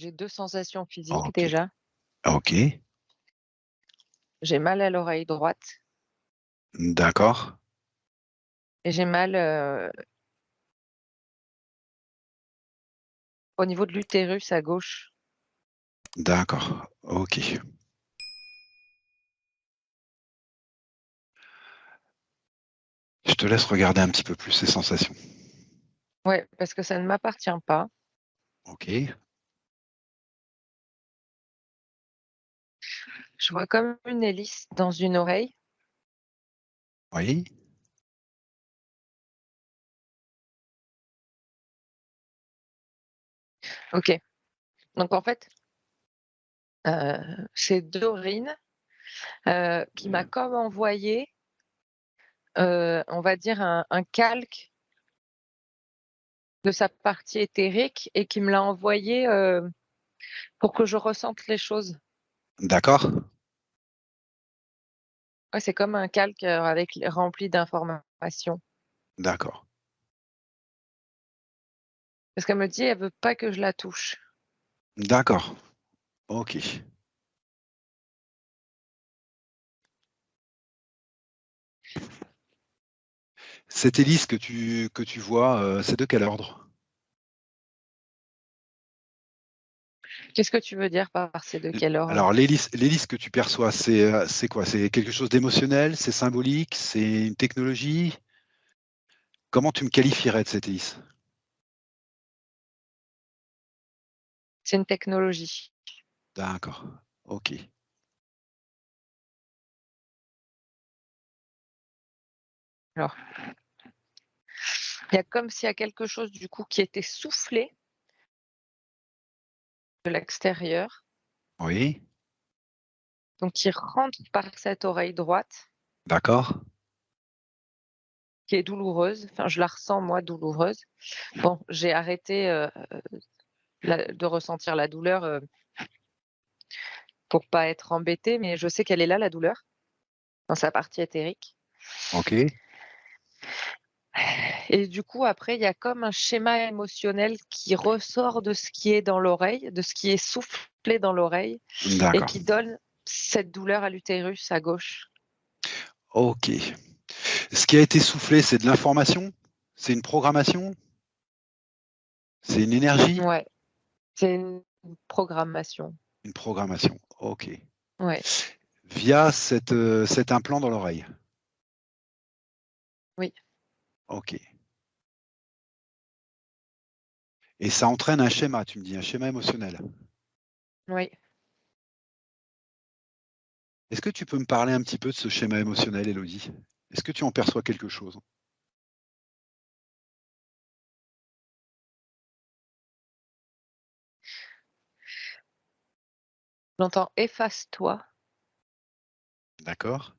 J'ai 2 sensations physiques OK. déjà. OK. J'ai mal à l'oreille droite D'accord. et j'ai mal, au niveau de l'utérus à gauche. D'accord. OK. Je te laisse regarder un petit peu plus ces sensations. Ouais, parce que ça ne m'appartient pas. OK. Je vois comme une hélice dans une oreille. Oui. OK. Donc en fait, c'est Dorine, qui m'a comme envoyé, on va dire un calque de sa partie éthérique et qui me l'a envoyé, pour que je ressente les choses. D'accord. Ouais, c'est comme un calque, avec rempli d'informations. D'accord. Parce qu'elle me dit: «Elle veut pas que je la touche». D'accord. OK. Cette hélice que tu vois, c'est de quel ordre? Qu'est-ce que tu veux dire par c'est de L quel ordre? alors l'hélice que tu perçois, c'est quoi? C'est quelque chose d'émotionnel? C'est symbolique? C'est une technologie? Comment tu me qualifierais de cette hélice? C'est une technologie. D'accord. OK. Alors, il y a comme s'il y a quelque chose du coup qui était soufflé de l'extérieur, Oui. donc qui rentre par cette oreille droite, D'accord. qui est douloureuse. Enfin, je la ressens moi douloureuse. Bon, j'ai arrêté, de ressentir la douleur, pour pas être embêtée, mais je sais qu'elle est là, la douleur, dans sa partie éthérique. OK. Et du coup, après, il y a comme un schéma émotionnel qui ressort de ce qui est dans l'oreille, de ce qui est soufflé dans l'oreille et D'accord. qui donne cette douleur à l'utérus à gauche. OK. Ce qui a été soufflé, c'est de l'information? C'est une programmation? C'est une énergie? Ouais, c'est une programmation. Une programmation. OK. Ouais, Via cet implant dans l'oreille? oui, OK. Et ça entraîne un schéma, tu me dis, un schéma émotionnel? oui. Est-ce que tu peux me parler un petit peu de ce schéma émotionnel, Élodie? Est-ce que tu en perçois quelque chose? J'entends: «Efface-toi». D'accord.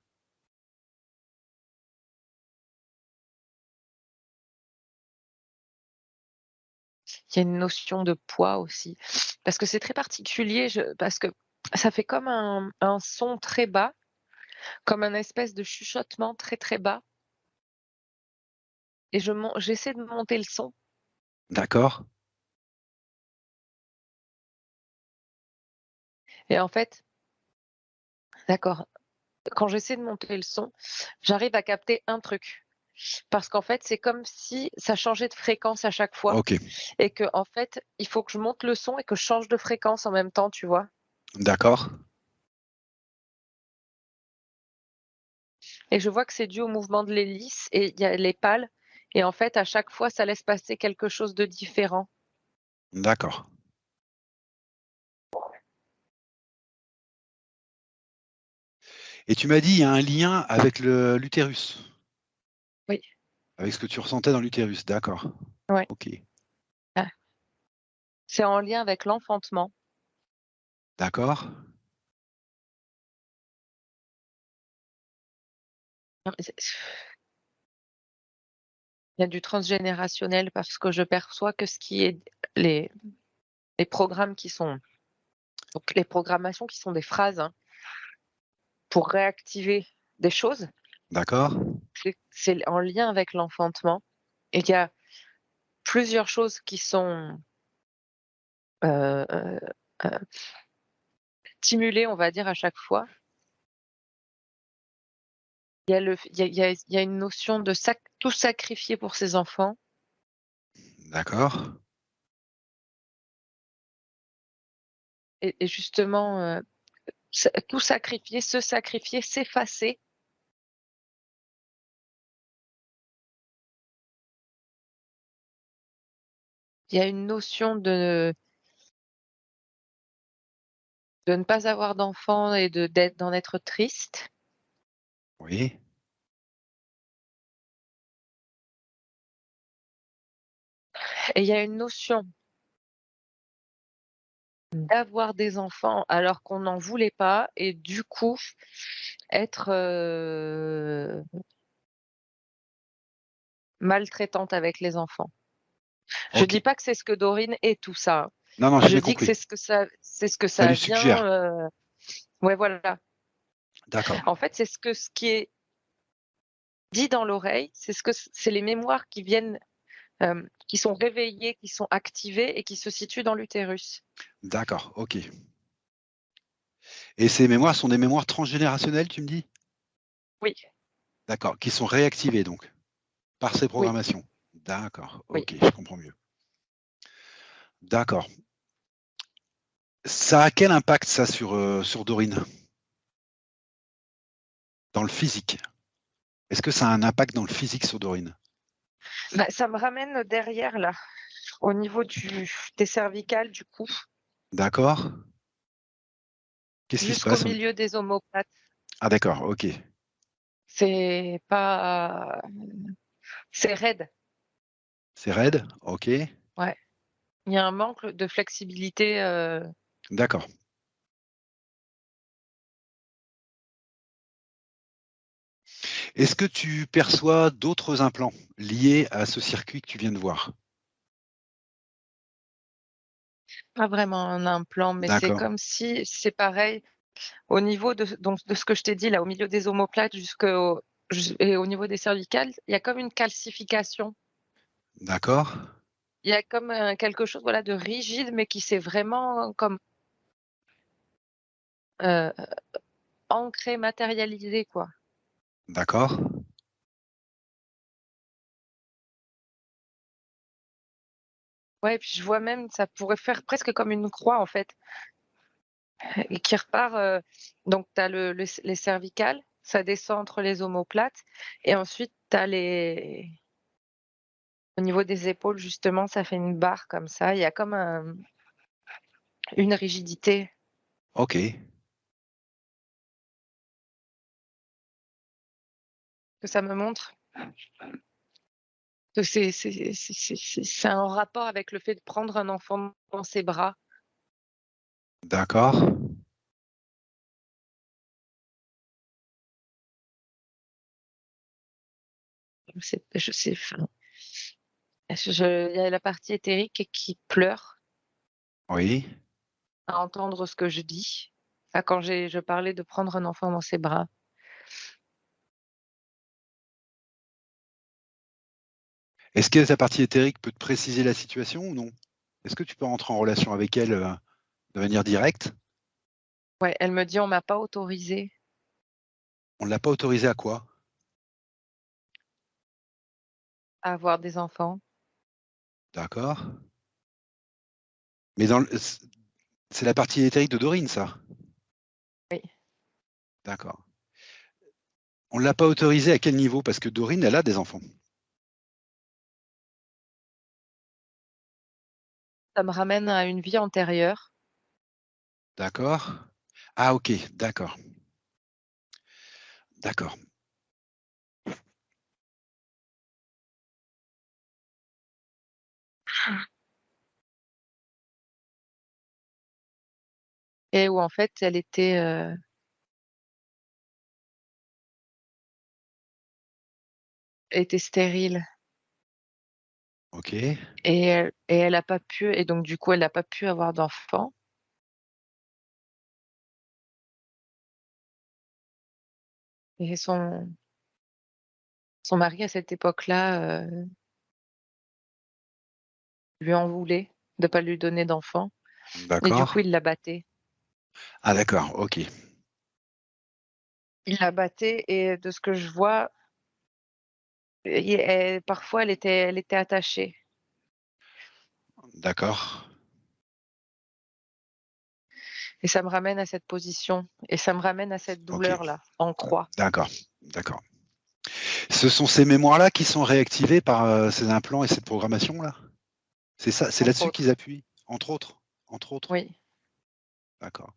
Il y a une notion de poids aussi. Parce que c'est très particulier, parce que ça fait comme un son très bas, comme un espèce de chuchotement très, très bas et j'essaie de monter le son D'accord. et en fait d'accord, quand j'essaie de monter le son, j'arrive à capter un truc. Parce qu'en fait, c'est comme si ça changeait de fréquence à chaque fois OK. et que en fait, il faut que je monte le son et que je change de fréquence en même temps, tu vois? D'accord. Et je vois que c'est dû au mouvement de l'hélice et il y a les pales et en fait, à chaque fois, ça laisse passer quelque chose de différent. D'accord. Et tu m'as dit, il y a un lien avec l'utérus? Oui, Avec ce que tu ressentais dans l'utérus? D'accord. ouais. OK. Ah, c'est en lien avec l'enfantement. D'accord. Non, mais il y a du transgénérationnel parce que je perçois que ce qui est les les programmes qui sont donc les programmations qui sont des phrases, hein, pour réactiver des choses, D'accord. c'est en lien avec l'enfantement et il y a plusieurs choses qui sont heu heu heu, stimulée, on va dire, à chaque fois. Il y a le f il y a une notion de tout sacrifier pour ses enfants D'accord. et justement, tout sacrifier, se sacrifier, s'effacer. Il y a une notion de ne pas avoir d'enfants et d'en être triste Oui. et il y a une notion d'avoir des enfants alors qu'on n'en voulait pas et du coup être, maltraitante avec les enfants. Je OK. dis pas que c'est ce que Dorine est tout ça, hein. Non, non, j'ai Je bien dis que compris. c'est ce que Ça ça lui vient, suggère. ouais, voilà. D'accord. En fait, c'est ce qui est dit dans l'oreille, c'est les mémoires qui viennent, qui sont réveillées, qui sont activées et qui se situent dans l'utérus. D'accord, OK. Et ces mémoires sont des mémoires transgénérationnelles, tu me dis? Oui, D'accord, qui sont réactivées donc, par ces oui, programmations? D'accord, oui. OK, je comprends mieux. D'accord. Ça a quel impact ça sur Dorine? Dans le physique? Est-ce que ça a un impact dans le physique sur Dorine? Bah, ça me ramène derrière là, au niveau des cervicales du coup, D'accord. Qu'est-ce qui se jusqu'au passe? milieu des omoplates. Ah d'accord, OK. C'est pas c'est raide, C'est raide? OK. ouais. Il y a un manque de flexibilité, D'accord. Est-ce que tu perçois d'autres implants liés à ce circuit que tu viens de voir? pas vraiment un implant, mais c'est D'accord, comme si c'est pareil au niveau de ce que je t'ai dit là, au milieu des omoplates et au niveau des cervicales, il y a comme une calcification. d'accord, Il y a comme, quelque chose, voilà, de rigide, mais qui s'est vraiment comme, heu, ancré, matérialisé, quoi. d'accord. Ouais, et puis je vois même ça pourrait faire presque comme une croix, en fait, et qui repart, donc tu as les cervicales, ça descend entre les omoplates et ensuite tu as les au niveau des épaules, justement, ça fait une barre comme ça. Il y a comme une rigidité OK. que ça me montre, que c'est en rapport avec le fait de prendre un enfant dans ses bras. D'accord. Je sais enfin, il y a la partie éthérique qui pleure Oui. à entendre ce que je dis. Ah, quand je parlais de prendre un enfant dans ses bras. Est-ce que ta partie éthérique peut te préciser la situation ou non? Est-ce que tu peux rentrer en relation avec elle, de manière directe? Ouais, elle me dit: «On m'a pas autorisée On ne l'a pas autorisée à quoi? à avoir des enfants». D'accord. Mais dans le c'est la partie éthérique de Dorine ça? Oui, D'accord. On ne l'a pas autorisée à quel niveau? Parce que Dorine, elle a des enfants. ça me ramène à une vie antérieure D'accord. Ah OK, d'accord, d'accord. et où en fait elle était stérile OK. et elle a pas pu et donc du coup, elle a pas pu avoir d'enfant et son mari à cette époque-là, lui en voulait de pas lui donner d'enfant. Et du D'accord. coup, il la battait. Ah d'accord, OK. Il la battait et de ce que je vois, parfois elle était attachée D'accord. et ça me ramène à cette position et ça me ramène à cette OK. douleur-là, en croix, D'accord, d'accord. Ce sont ces mémoires-là qui sont réactivées par, ces implants et cette programmation-là? C'est ça, c'est entre là-dessus qu'ils autres. appuient? Entre autres? Entre autres? Oui, D'accord.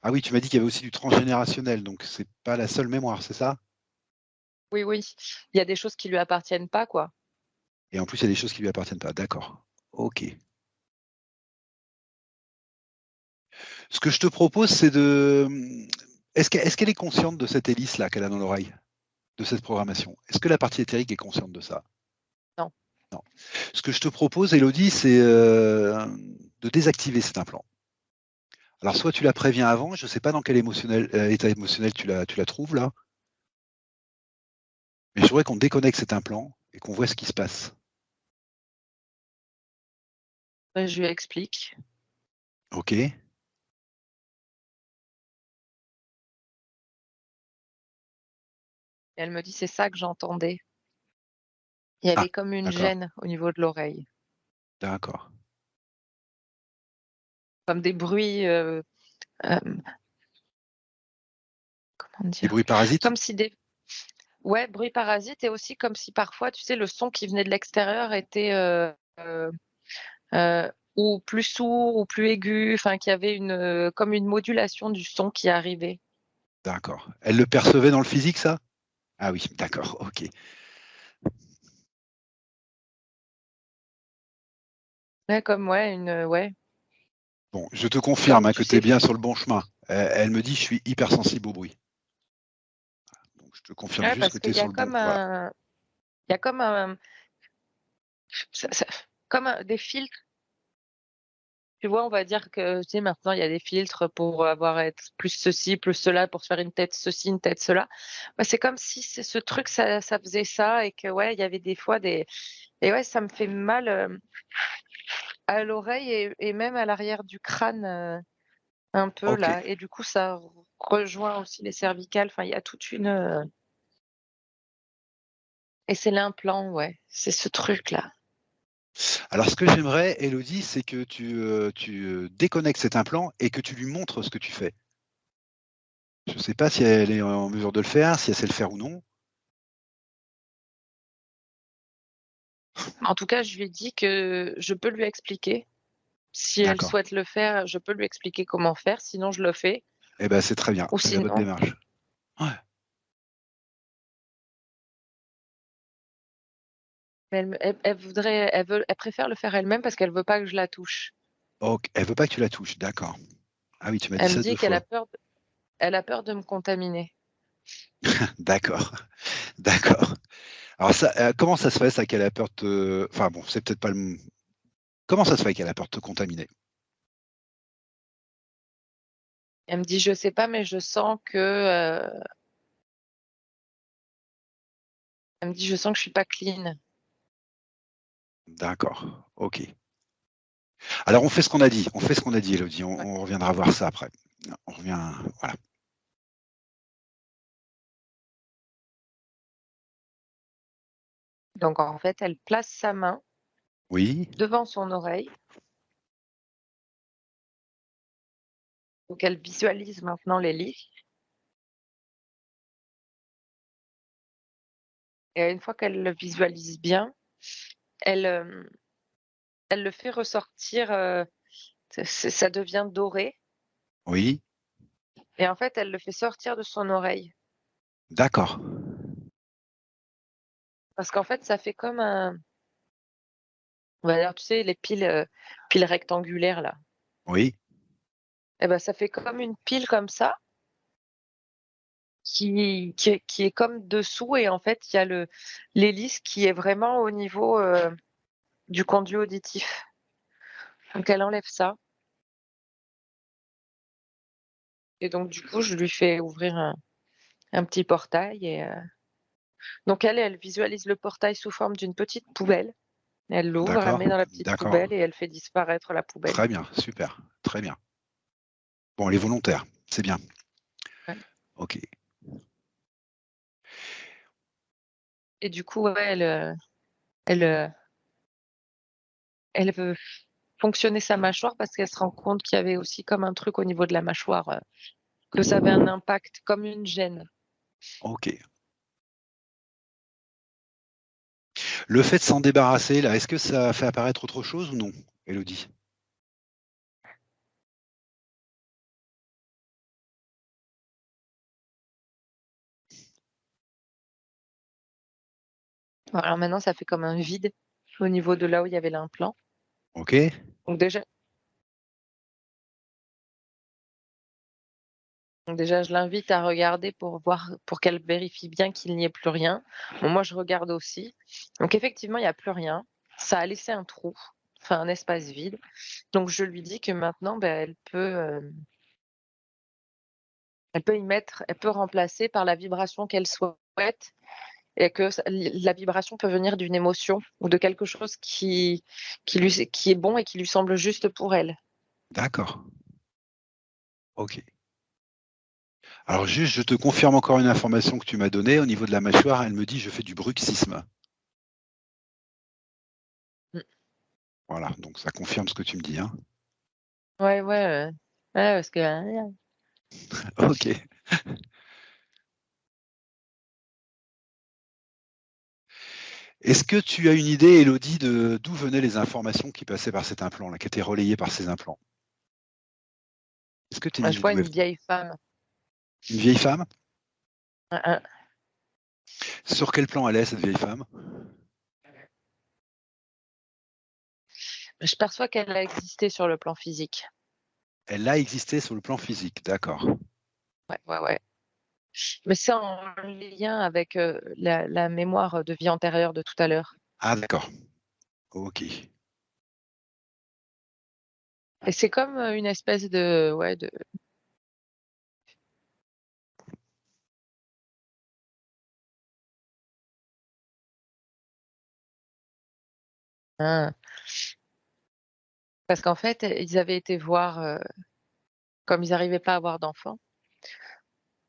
Ah oui, tu m'as dit qu'il y avait aussi du transgénérationnel, donc c'est pas la seule mémoire, c'est ça? oui, oui. Il y a des choses qui lui appartiennent pas, quoi. Et en plus, il y a des choses qui lui appartiennent pas. D'accord. OK. Ce que je te propose, c'est de, est-ce qu'elle est consciente de cette hélice-là qu'elle a dans l'oreille? De cette programmation? Est-ce que la partie éthérique est consciente de ça? Non. Non. Ce que je te propose, Élodie, c'est, de désactiver cet implant. Alors soit tu la préviens avant, je ne sais pas dans quel état émotionnel tu la trouves là, mais je voudrais qu'on déconnecte cet implant et qu'on voit ce qui se passe. Je lui explique OK? et elle me dit: «C'est ça que j'entendais». Il y Ah, avait comme une d'accord, gêne au niveau de l'oreille, d'accord. comme des bruits, hem, comment Des dire? bruits parasites? Comme si des ouais, bruits parasites et aussi comme si parfois, tu sais, le son qui venait de l'extérieur était, ou plus sourd ou plus aigu, enfin qu'il y avait comme une modulation du son qui arrivait. D'accord. Elle le percevait dans le physique ça? Ah oui, d'accord, OK. Ouais, comme ouais, ouais, Bon, je te confirme, comme hein, tu que tu es sais bien sur le bon chemin. Elle me dit: «Je suis hypersensible au bruit». Donc je te confirme ouais, juste que parce tu es qu'il y sur a le bon, comme voilà. un il y a comme un ça comme des filtres, tu vois? On va dire que, tu sais, maintenant il y a des filtres pour avoir être plus ceci, plus cela, pour se faire une tête ceci, une tête cela. Bah, c'est comme si ce truc ça faisait ça et que ouais, il y avait des fois des et ouais, ça me fait mal, à l'oreille et même à l'arrière du crâne, un peu OK. là et du coup ça rejoint aussi les cervicales, enfin il y a toute une, et c'est l'implant, ouais, c'est ce truc-là. Alors ce que j'aimerais, Élodie, c'est que tu déconnectes cet implant et que tu lui montres ce que tu fais. Je ne sais pas si elle est en mesure de le faire, si elle sait le faire ou non. En tout cas, je lui ai dit que je peux lui expliquer. Si elle D'accord. souhaite le faire, je peux lui expliquer comment faire, sinon je le fais Eh ben, c'est très bien, ou c'est la bonne sinon démarche. Ouais. elle préfère le faire elle-même parce qu'elle veut pas que je la touche. OK, elle veut pas que tu la touches, d'accord. Ah oui, tu m'as dit Elle me ça 2 dit qu'elle a fois. peur elle a peur de me contaminer. D'accord, d'accord. Alors ça, comment ça se fait ça qu'elle a peur de te, enfin bon, c'est peut-être pas le m comment ça se fait qu'elle a peur de te contaminer? Elle me dit: «Je sais pas, mais je sens que, elle me dit: «Je sens que je suis pas clean». D'accord, OK. Alors on fait ce qu'on a dit, on fait ce qu'on a dit, Élodie, on Ouais. on reviendra voir ça après. On revient, voilà. Donc en fait, elle place sa main Oui, devant son oreille, donc elle visualise maintenant les lits et une fois qu'elle le visualise bien, elle, elle le fait ressortir, ça devient doré oui, et en fait, elle le fait sortir de son oreille. d'accord. Parce qu'en fait, ça fait comme un on va dire, tu sais, les piles rectangulaires là Oui, et ben, ça fait comme une pile comme ça qui est comme dessous et en fait, il y a l'hélice qui est vraiment au niveau, du conduit auditif. Donc elle enlève ça et donc du coup, je lui fais ouvrir un petit portail et donc elle visualise le portail sous forme d'une petite poubelle Elle l'ouvre, elle D'accord, met dans la petite d'accord. poubelle et elle fait disparaître la poubelle. Très bien, super, très bien. Bon, elle est volontaire, c'est bien. Ouais. OK. Et du coup, ouais, elle, elle veut fonctionner sa mâchoire parce qu'elle se rend compte qu'il y avait aussi comme un truc au niveau de la mâchoire, que ça avait un impact comme une gêne. OK. Le fait de s'en débarrasser là, est-ce que ça fait apparaître autre chose ou non, Élodie? Alors maintenant, ça fait comme un vide au niveau de là où il y avait l'implant. OK, Donc déjà je l'invite à regarder pour voir, pour qu'elle vérifie bien qu'il n'y ait plus rien. Bon, moi, je regarde aussi. Donc effectivement, il y a plus rien. Ça a laissé un trou, enfin un espace vide. Donc je lui dis que maintenant, elle peut remplacer par la vibration qu'elle souhaite et que la vibration peut venir d'une émotion ou de quelque chose qui est bon et qui lui semble juste pour elle. d'accord, OK. Alors juste, je te confirme encore une information que tu m'as donnée. Au niveau de la mâchoire, elle me dit: «Je fais du bruxisme». Mm. Voilà, donc ça confirme ce que tu me dis, hein. Ouais, ouais, ouais, parce que OK. Est-ce que tu as une idée, Élodie, de d'où venaient les informations qui passaient par cet implant-là, qui étaient relayées par ces implants? Est-ce que tu as une je idée vois d'où elles une vieille femme. une vieille femme? Hein, hein. Sur quel plan elle est, cette vieille femme? Je perçois qu'elle a existé sur le plan physique. Elle a existé sur le plan physique, d'accord. Ouais, ouais, ouais. Mais c'est en lien avec, la mémoire de vie antérieure de tout à l'heure. Ah d'accord, OK. Et c'est comme, une espèce de ouais, de hein, parce qu'en fait, ils avaient été voir, comme ils n'arrivaient pas à avoir d'enfants,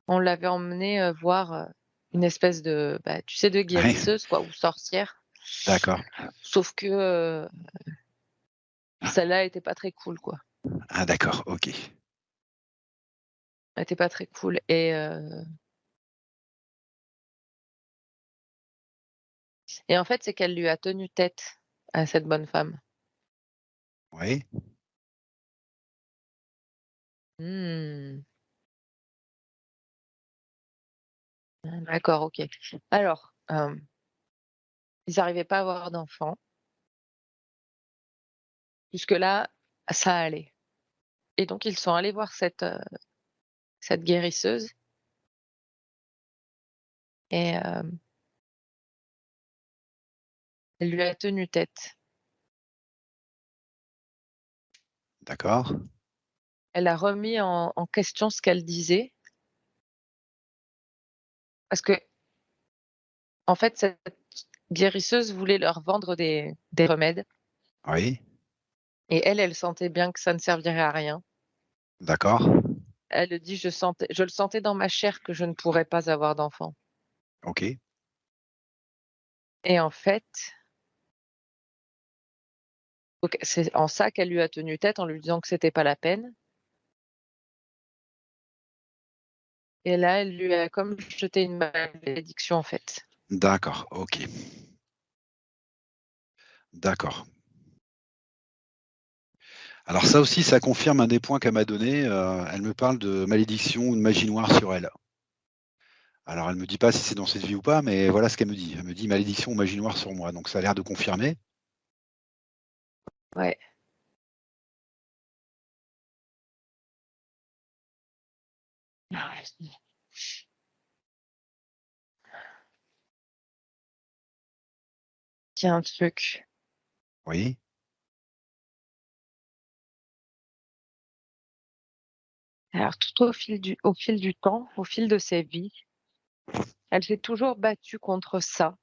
on l'avait emmenée, voir, une espèce de, bah, tu sais, de Oui, guérisseuse quoi ou sorcière. d'accord. Sauf que, celle-là était pas très cool quoi. Ah d'accord, OK. Elle était pas très cool et en fait, c'est qu'elle lui a tenu tête à cette bonne femme. Oui, Mmh. D'accord, OK. Alors, ils n'arrivaient pas à avoir d'enfants. Jusque-là, ça allait et donc ils sont allés voir cette guérisseuse et elle lui a tenu tête. d'accord. Elle a remis en question ce qu'elle disait parce qu'en fait, cette guérisseuse voulait leur vendre des remèdes Oui, et elle sentait bien que ça ne servirait à rien. d'accord. Elle dit: «Je le sentais dans ma chair que je ne pourrais pas avoir d'enfant» OK, et en fait, donc c'est en ça qu'elle lui a tenu tête en lui disant que c'était pas la peine. Et là, elle lui a comme jeté une malédiction, en fait. d'accord, OK, d'accord. Alors ça aussi, ça confirme un des points qu'elle m'a donné, elle me parle de malédiction ou de magie noire sur elle. Alors elle me dit pas si c'est dans cette vie ou pas, mais voilà ce qu'elle me dit. Elle me dit: «Malédiction ou magie noire sur moi», donc ça a l'air de confirmer. Ouais. Il y a un truc. Oui, Alors tout au fil du temps, au fil de ses vies, elle s'est toujours battue contre ça,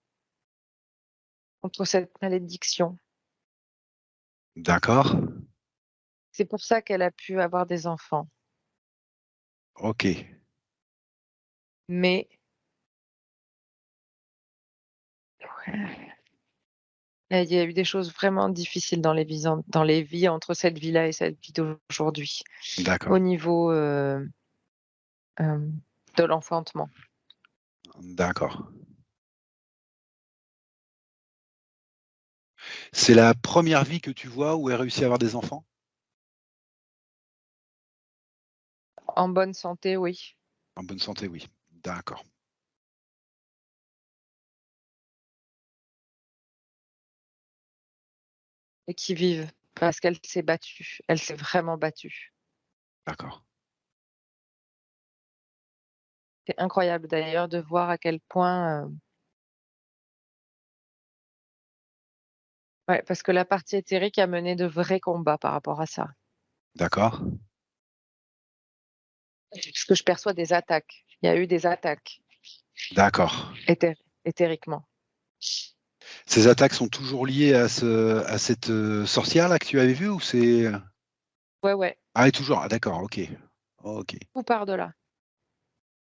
contre cette malédiction. D'accord. C'est pour ça qu'elle a pu avoir des enfants. OK. Mais il y a eu des choses vraiment difficiles dans les vies entre cette vie-là et cette vie d'aujourd'hui, D'accord. au niveau, de l'enfantement. D'accord. C'est la première vie que tu vois où elle réussit à avoir des enfants? En bonne santé, oui, En bonne santé, oui. D'accord. et qui vivent parce qu'elle s'est battue. Elle s'est vraiment battue. D'accord. C'est incroyable d'ailleurs de voir à quel point, ouais, parce que la partie éthérique a mené de vrais combats par rapport à ça. D'accord. Parce que je perçois des attaques. Il y a eu des attaques D'accord. éthériquement. Ces attaques sont toujours liées à cette, sorcière-là que tu avais vue ou c'est, Ouais, ouais, ah, et toujours? Ah d'accord, OK. OK. tout part de là.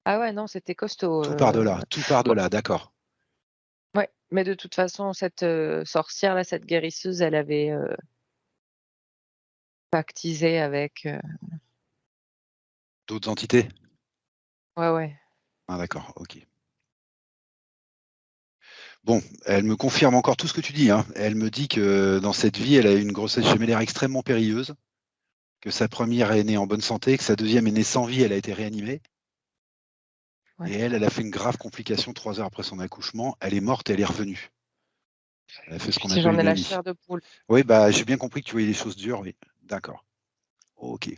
Ah ouais, non, c'était costaud, Tout part de bon, là, d'accord. ouais, mais de toute façon, cette, sorcière-là, cette guérisseuse, elle avait, pactisé avec, D'autres entités? ouais, ouais. Ah d'accord, OK. Bon, elle me confirme encore tout ce que tu dis, hein. Elle me dit que dans cette vie, elle a eu une grossesse gémellaire extrêmement périlleuse, que sa première est née en bonne santé, que sa deuxième est née sans vie, elle a été réanimée et Ouais. elle a fait une grave complication 3 heures après son accouchement. Elle est morte et elle est revenue. Elle a fait ce qu'on Si appelle j'en ai une la AMI. chair de poule. Oui, bah, j'ai bien compris que tu voyais les choses dures, oui. D'accord. OK.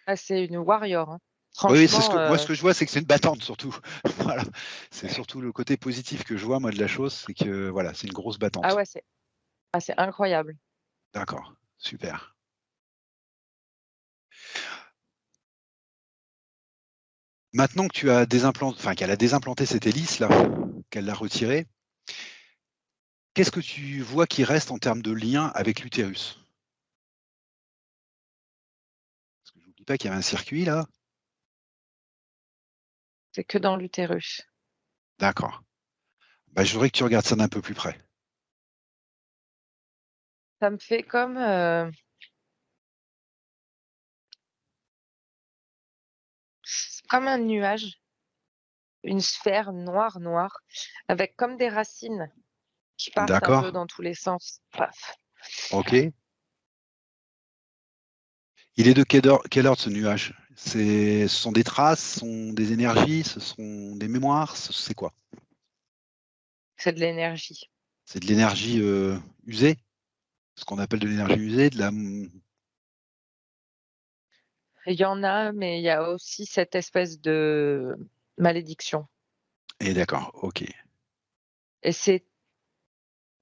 Ah, c'est une warrior, hein. Oui, oui, c'est Franchement, ce que je vois, c'est que c'est une battante surtout. Voilà. C'est surtout le côté positif que je vois moi de la chose, c'est que voilà, c'est une grosse ah battante. ouais, c'est incroyable. D'accord, super. Maintenant que tu as enfin qu'elle a désimplanté cette hélice là, qu'elle l'a retirée, qu'est-ce que tu vois qui reste en termes de lien avec l'utérus? Parce que j'oublie pas qu'il y avait un circuit là. C'est que dans l'utérus. D'accord. Bah, je voudrais que tu regardes ça d'un peu plus près. Ça me fait comme, comme un nuage, une sphère noire, noire, avec comme des racines qui partent un peu D'accord, dans tous les sens. Paf. OK. Il est de quel ordre ce nuage? Ce sont des traces, ce sont des énergies, ce sont des mémoires, c'est quoi? C'est de l'énergie. C'est de l'énergie, usée? Ce qu'on appelle de l'énergie usée, de la Il y en a, mais il y a aussi cette espèce de malédiction et d'accord, OK. et c'est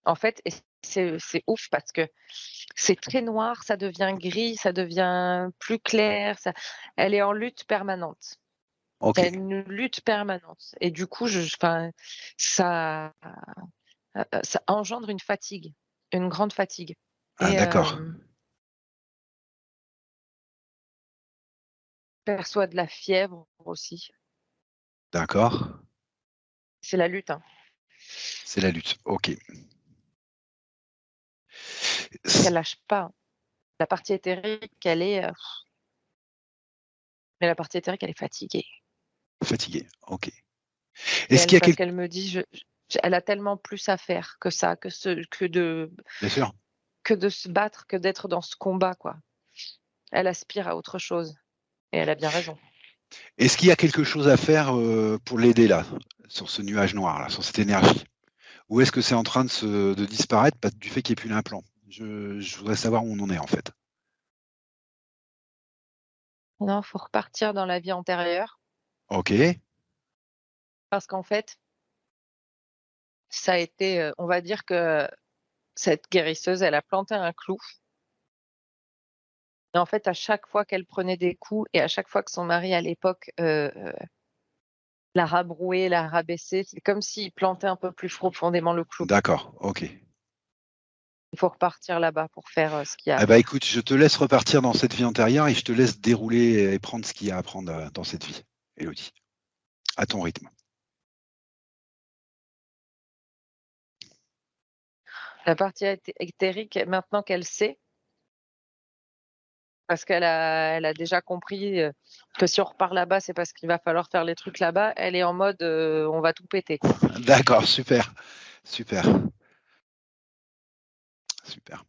en fait et c'est ouf parce que c'est très noir, ça devient gris, ça devient plus clair, ça elle est en lutte permanente. Il y a OK. une lutte permanente et du coup, je enfin, ça, ça engendre une fatigue, une grande fatigue Ah et d'accord, perçoit de la fièvre aussi. d'accord. C'est la lutte, hein, C'est la lutte, OK. parce S qu'elle lâche pas, hein. La partie éthérique, elle est, mais la partie éthérique, elle est fatiguée Fatigué, OK. et Est-ce qu'il elle y a parce quelque qu'elle me dit: «Je elle a tellement plus à faire que ça, bien sûr. que de se battre, que d'être dans ce combat, quoi». Elle aspire à autre chose et elle a bien raison. Est-ce qu'il y a quelque chose à faire, pour l'aider là, sur ce nuage noir là, sur cette énergie? Ou est-ce que c'est en train de disparaître du fait qu'il y ait plus l'implant? Je voudrais savoir où on en est en fait. Non, faut repartir dans la vie antérieure OK, parce qu'en fait, ça a été, on va dire que cette guérisseuse, elle a planté un clou et en fait, à chaque fois qu'elle prenait des coups et à chaque fois que son mari à l'époque, la rabrouait, la rabaissait, c'est comme s'il plantait un peu plus profondément le clou d'accord, OK. Il faut repartir là-bas pour faire ce qu'il y a à Ah bah faire. écoute, je te laisse repartir dans cette vie antérieure et je te laisse dérouler et prendre ce qu'il y a à prendre dans cette vie, Élodie, à ton rythme. La partie éthérique, maintenant qu'elle sait, parce qu'elle a déjà compris que si on repart là-bas, c'est parce qu'il va falloir faire les trucs là-bas, elle est en mode on va tout péter, quoi. D'accord, super, super, super.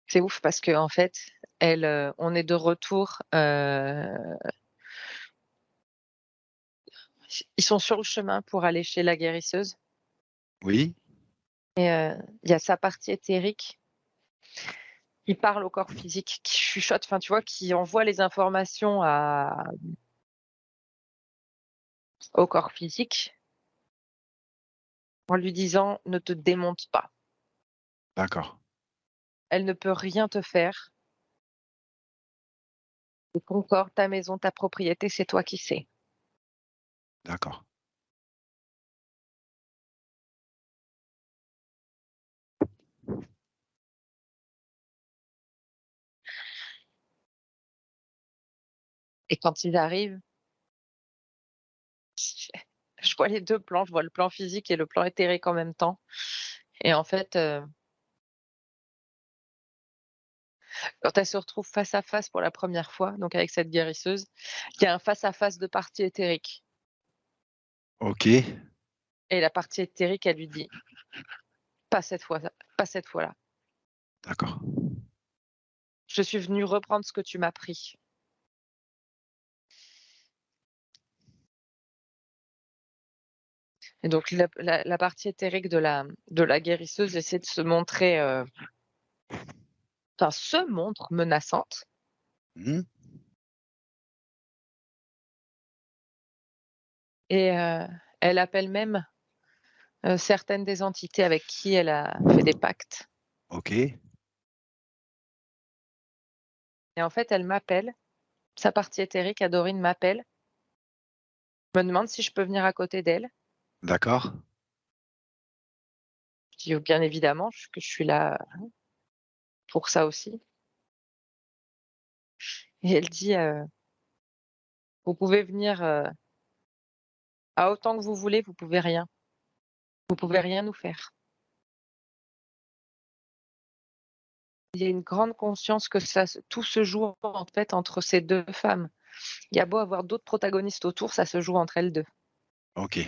C'est ouf parce qu'en fait, on est de retour. Ils sont sur le chemin pour aller chez la guérisseuse Oui, et il y a sa partie éthérique qui parle au corps physique, qui chuchote, enfin, tu vois, qui envoie les informations au corps physique en lui disant: «Ne te démonte pas. d'accord, Elle ne peut rien te faire. C'est ton corps, ta maison, ta propriété, c'est toi qui sais». d'accord. Et quand ils arrivent, je vois les 2 plans, je vois le plan physique et le plan éthérique en même temps et en fait, quand elle se retrouve face à face pour la première fois, donc avec cette guérisseuse, il y a un face à face de partie éthérique OK, et la partie éthérique, elle lui dit: «Pas cette fois, pas cette fois-là. d'accord. Je suis venue reprendre ce que tu m'as pris». Et donc la partie éthérique de la guérisseuse essaie de se montrer, enfin se montre menaçante Mmh, et elle appelle même, certaines des entités avec qui elle a fait des pactes OK, et en fait, elle m'appelle, sa partie éthérique à Dorine m'appelle, me demande si je peux venir à côté d'elle. d'accord, Je dis: «Oh bien évidemment, que je suis là pour ça aussi» et elle dit, «Vous pouvez venir, à autant que vous voulez, vous pouvez rien. Vous pouvez rien nous faire». Il y a une grande conscience que tout se joue en fait entre ces 2 femmes. Il y a beau avoir d'autres protagonistes autour, ça se joue entre elles 2. OK.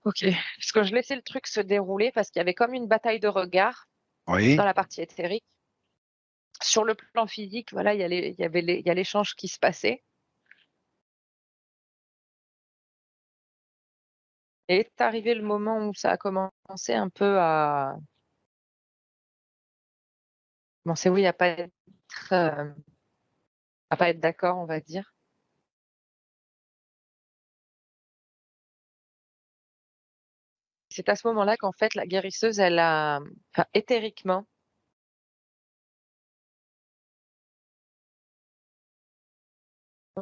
OK. Parce que je laissais le truc se dérouler parce qu'il y avait comme une bataille de regards dans Oui, la partie éthérique. Sur le plan physique, voilà, il y a l'échange qui se passait et est arrivé le moment où ça a commencé un peu à commencer, oui, à pas être d'accord, on va dire. C'est à ce moment-là qu'en fait la guérisseuse, elle a enfin éthériquement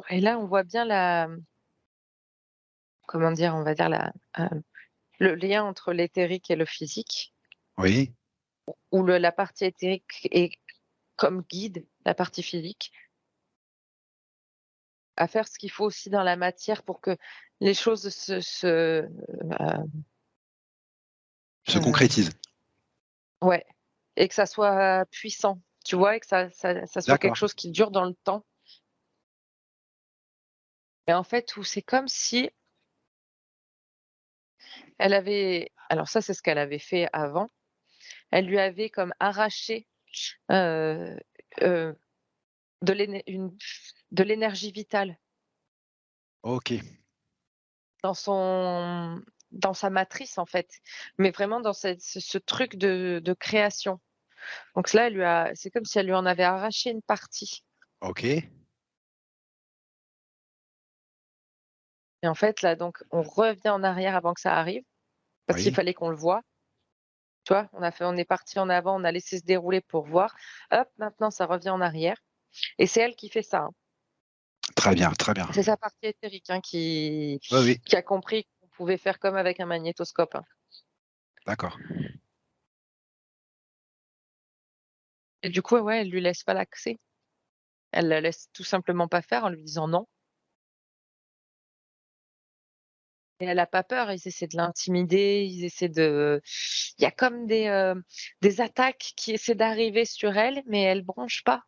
et là on voit bien comment dire? On va dire le lien entre l'éthérique et le physique, oui, où la partie éthérique est comme guide la partie physique à faire ce qu'il faut aussi dans la matière pour que les choses se heu, concrétise. ouais et que ça soit puissant, tu vois? Et que ça soit quelque D'accord, chose qui dure dans le temps et en fait, où c'est comme si elle avait alors ça, c'est ce qu'elle avait fait avant, elle lui avait comme arraché, heu heu, de l'énergie vitale OK, dans dans sa matrice, en fait, mais vraiment dans ce truc de création. Donc là, c'est comme si elle lui en avait arraché une partie OK, et en fait, là, donc on revient en arrière avant que ça arrive, parce qu'il oui, fallait qu'on le voie, tu vois? On est parti en avant, on a laissé se dérouler pour voir. Hop, maintenant ça revient en arrière Et c'est elle qui fait ça, hein. Très bien, très bien. C'est sa partie éthérique, hein, qui Oui, oui, qui a compris qu'on pouvait faire comme avec un magnétoscope, hein. d'accord. Et du coup, ouais, elle lui laisse pas l'accès. Elle la laisse tout simplement pas faire en lui disant non. Et elle a pas peur, ils essaient de l'intimider, ils essaient de il y a comme des attaques qui essaient d'arriver sur elle, mais elle bronche pas.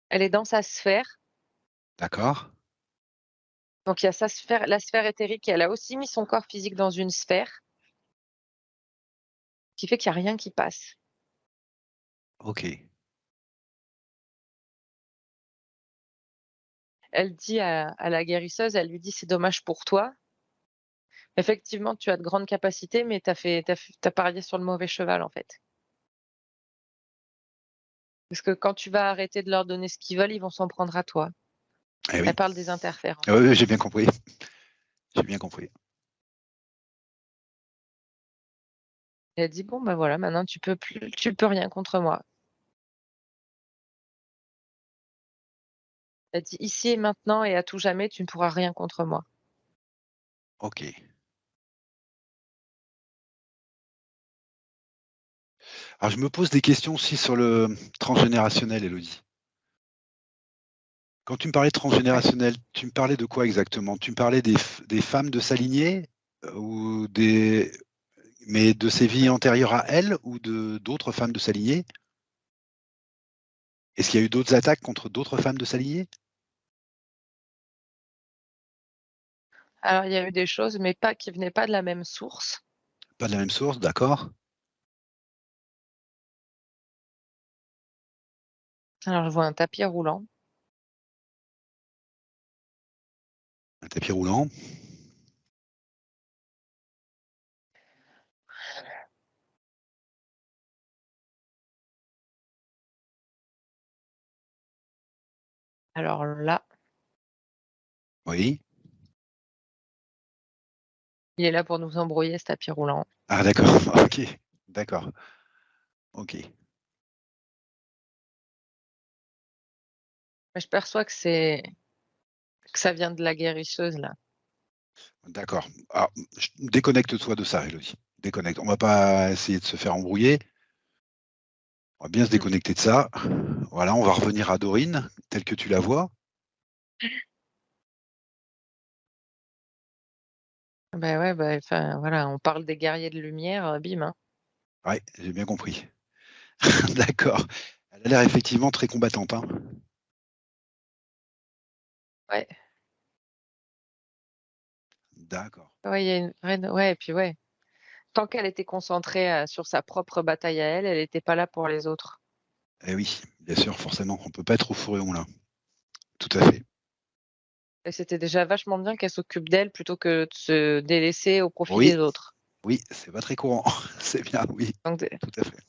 Elle est dans sa sphère, D'accord. donc il y a sa sphère, la sphère éthérique, et elle a aussi mis son corps physique dans une sphère, qui fait qu'il y a rien qui passe. OK. Elle dit à la guérisseuse, elle lui dit: «C'est dommage pour toi. Effectivement, tu as de grandes capacités, mais tu as parié sur le mauvais cheval, en fait. Parce que quand tu vas arrêter de leur donner ce qu'ils veulent, ils vont s'en prendre à toi». Eh Elle oui. parle des interférences. Oui, oui, j'ai bien compris. J'ai bien compris. Elle dit: «Bon, bah, voilà, maintenant tu peux rien contre moi». Elle dit: «Ici et maintenant et à tout jamais, tu ne pourras rien contre moi». OK. Alors je me pose des questions aussi sur le transgénérationnel, Élodie. Quand tu me parlais de Ouais. transgénérationnel, tu me parlais de quoi exactement? Tu me parlais des femmes de sa lignée, ou des mais de ses vies antérieures à elle ou de d'autres femmes de sa lignée? Est-ce qu'il y a eu d'autres attaques contre d'autres femmes de sa lignée? Alors il y a eu des choses, mais pas qui venaient pas de la même source. Pas de la même source, d'accord. Alors je vois un tapis roulant. Un tapis roulant, Alors là, oui. il est là pour nous embrouiller, ce tapis roulant. Ah d'accord, OK, d'accord, OK, Mais je perçois que ça vient de la guérisseuse, là. d'accord. Alors, déconnecte-toi de ça, Élodie. Déconnecte. On va pas essayer de se faire embrouiller. On va bien se Mmh. déconnecter de ça. Voilà, on va revenir à Dorine, telle que tu la vois. Bah, ouais, bah, enfin, voilà, on parle des guerriers de lumière, bim, hein. Ouais, j'ai bien compris. D'accord. Elle a l'air effectivement très combattante, hein. Ouais, D'accord. ouais, il y a une vraie ouais et puis ouais, tant qu'elle était concentrée, sur sa propre bataille à elle, elle était pas là pour les autres. Eh oui, bien sûr, forcément, on peut pas être au four et au moulin. Tout à fait. Et c'était déjà vachement bien qu'elle s'occupe d'elle plutôt que de se délaisser au profit Oui, des autres. oui, c'est pas très courant. C'est bien, oui, Donc tout à fait.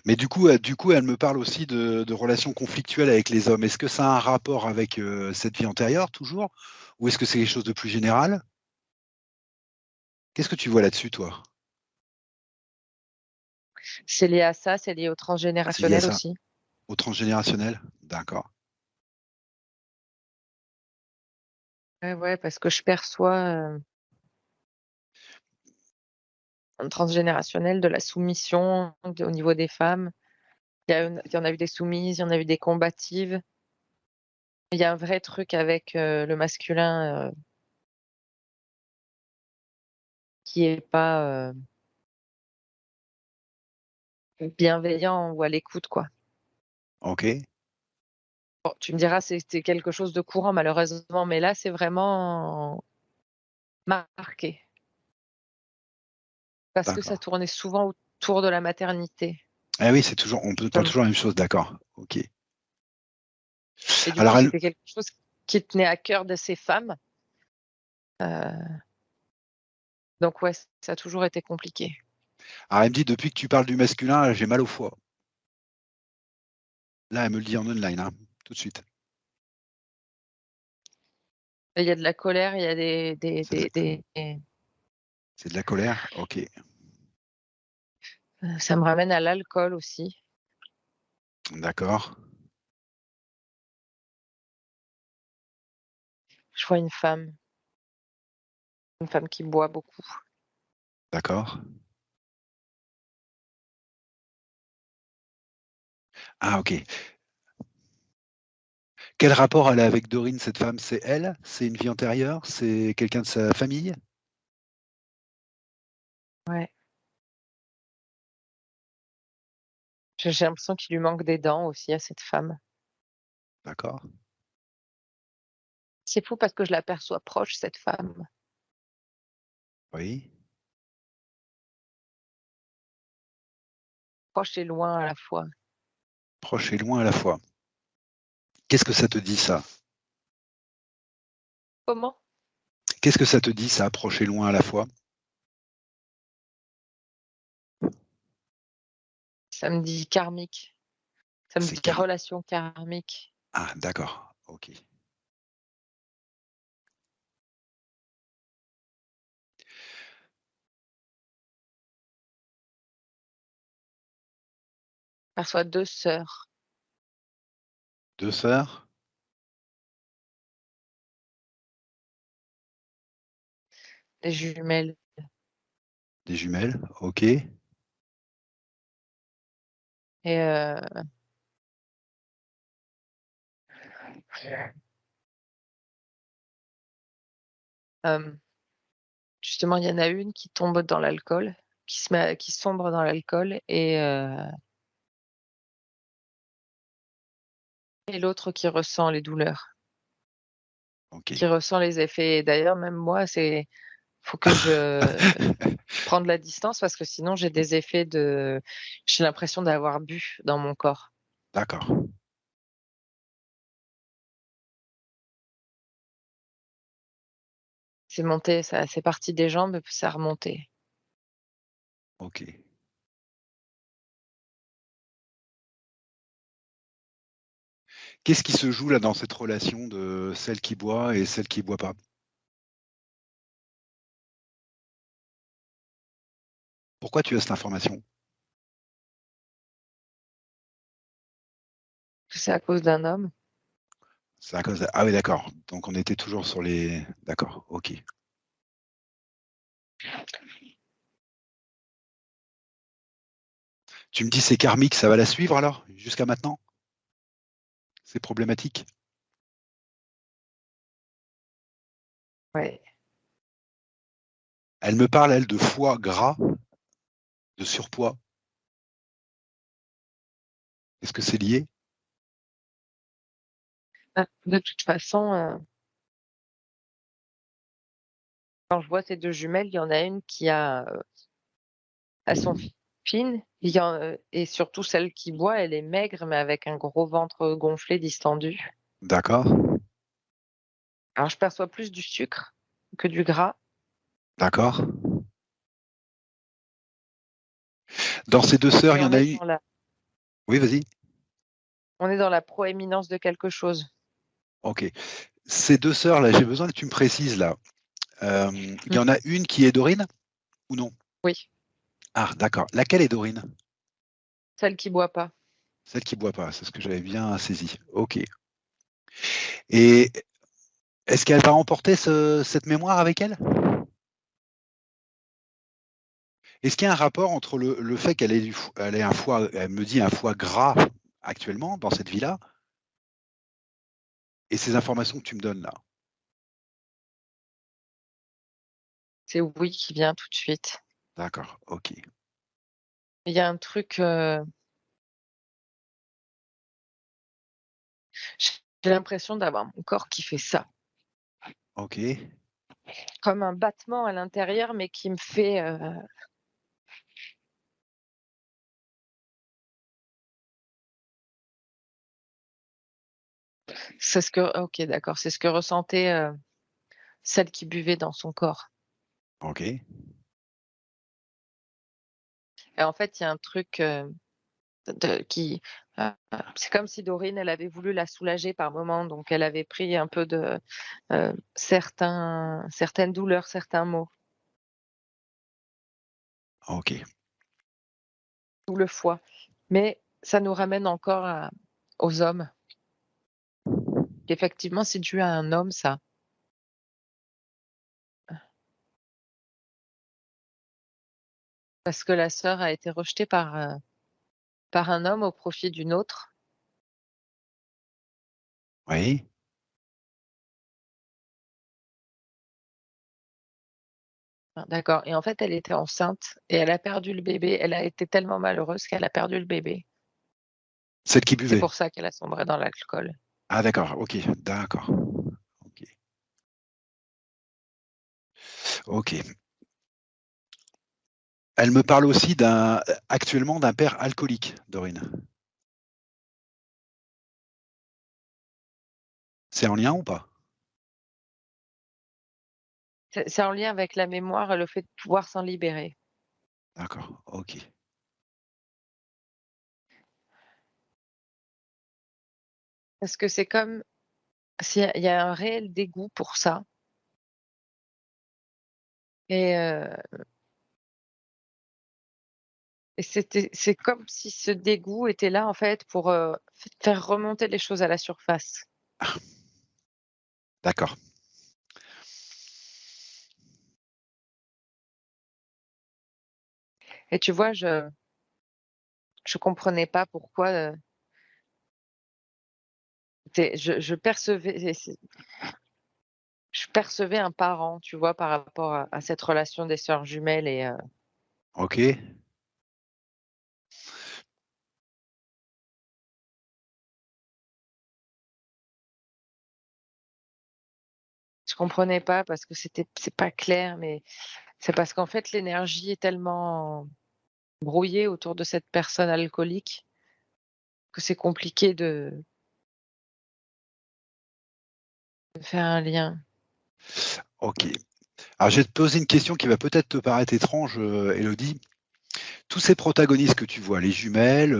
Mais du coup, elle me parle aussi de relations conflictuelles avec les hommes. Est-ce que ça a un rapport avec, cette vie antérieure toujours? Ou est-ce que c'est quelque chose de plus général? Qu'est-ce que tu vois là-dessus, toi? c'est lié à ça, c'est lié au C'est lié à transgénérationnel ça? aussi. Au transgénérationnel? D'accord, Ouais, ouais, parce que je perçois, un transgénérationnel de la soumission au niveau des femmes. Il y en a eu des soumises, il y en a eu des combatives. Il y a un vrai truc avec, le masculin, qui est pas, bienveillant ou à l'écoute, quoi. OK, Bon, tu me diras, c'est quelque chose de courant malheureusement, mais là, c'est vraiment marqué parce que ça d'accord. tournait souvent autour de la maternité. Ah oui, c'est toujours on peut pas Comme toujours la même chose, d'accord, OK. Et du coup, Alors elle c'était quelque chose qui tenait à cœur de ces femmes, heu, donc ouais, ça a toujours été compliqué. alors elle me dit: «Depuis que tu parles du masculin, j'ai mal au foie». Là, elle me le dit en online, hein, tout de suite. Et il y a de la colère, il y a C'est de la des c'est de la colère? OK. Ça me ramène à l'alcool aussi. D'accord. Je vois une femme qui boit beaucoup. D'accord. Ah OK. Quel rapport elle a avec Dorine, cette femme? C'est elle? C'est une vie antérieure? C'est quelqu'un de sa famille? Ouais. J'ai l'impression qu'il lui manque des dents aussi à cette femme. D'accord. C'est fou parce que je la perçois proche, cette femme. Oui. Proche et loin à la fois. Proche et loin à la fois. Qu'est-ce que ça te dit ça? Comment? Qu'est-ce que ça te dit ça, proche et loin à la fois? Ça me dit karmique. Ça me C'est dit car relation karmique. ah d'accord, OK. Je perçois 2 sœurs, 2 sœurs? des jumelles Des jumelles? OK. et hem, justement, il y en a une qui tombe dans l'alcool, qui sombre dans l'alcool et l'autre qui ressent les douleurs, qui OK. ressent les effets et d'ailleurs même moi, faut que je prenne la distance parce que sinon j'ai l'impression d'avoir bu dans mon corps. D'accord, C'est monté, c'est parti des jambes, puis ça a remonté. OK. Qu'est-ce qui se joue là dans cette relation de celle qui boit et celle qui boit pas? Pourquoi tu as cette information? C'est à cause d'un homme. C'est à cause de ah oui d'accord, donc on était toujours sur les d'accord, OK. Tu me dis c'est karmique, ça va la suivre alors, jusqu'à maintenant? C'est problématique? Ouais. Elle me parle elle de foie gras, de surpoids. Est-ce que c'est lié? Bah, de toute façon, quand je vois ces 2 jumelles, il y en a une qui elles sont fines, et surtout celle qui boit, elle est maigre, mais avec un gros ventre gonflé, distendu. D'accord, Alors je perçois plus du sucre que du gras. d'accord. Dans ces 2 sœurs, Et il y en a une oui, vas-y? on est dans la proéminence de quelque chose. OK. Ces 2 sœurs là, j'ai besoin que tu me précises là, il y Mmh. en a une qui est Dorine ou non? Oui, Ah d'accord. Laquelle est Dorine? celle qui boit pas. Celle qui boit pas, c'est ce que j'avais bien saisi. OK et est-ce qu'elle va emporter cette mémoire avec elle? Est-ce qu'il y a un rapport entre le fait qu'elle ait elle ait un foie elle me dit un foie gras actuellement dans cette vie-là et ces informations que tu me donnes là? C'est oui qui vient tout de suite. D'accord, OK, Il y a un truc, j'ai l'impression d'avoir mon corps qui fait ça, OK, comme un battement à l'intérieur, mais qui me fait, c'est ce que OK, d'accord, c'est ce que ressentait, celle qui buvait dans son corps. OK, Et en fait, il y a un truc, de qui, heu, c'est comme si Dorine, elle avait voulu la soulager par moment, donc elle avait pris un peu de, certaines douleurs, certains maux. OK. ou le foie. Mais ça nous ramène encore aux hommes. Effectivement, c'est dû à un homme, ça. Parce que la sœur a été rejetée par un homme au profit d'une autre. Oui. Ah, d'accord, et en fait, elle était enceinte et elle a perdu le bébé. Elle a été tellement malheureuse qu'elle a perdu le bébé. Celle qui C'est buvait? pour ça qu'elle a sombré dans l'alcool. Ah d'accord, OK, d'accord. OK. OK. Elle me parle aussi actuellement d'un père alcoolique, Dorine. C'est en lien ou pas? C'est en lien avec la mémoire et le fait de pouvoir s'en libérer. D'accord, OK. Parce que c'est comme s'il y a un réel dégoût pour ça et c'est comme si ce dégoût était là, en fait, pour, faire remonter les choses à la surface. Ah, d'accord. Et tu vois, je comprenais pas pourquoi, tu je percevais un parent, tu vois, par rapport à cette relation des sœurs jumelles et OK. je comprenais pas parce que c'est pas clair, mais c'est parce qu'en fait, l'énergie est tellement brouillée autour de cette personne alcoolique que c'est compliqué de faire un lien. OK. Alors je vais te poser une question qui va peut-être te paraître étrange, Élodie. Tous ces protagonistes que tu vois, les jumelles,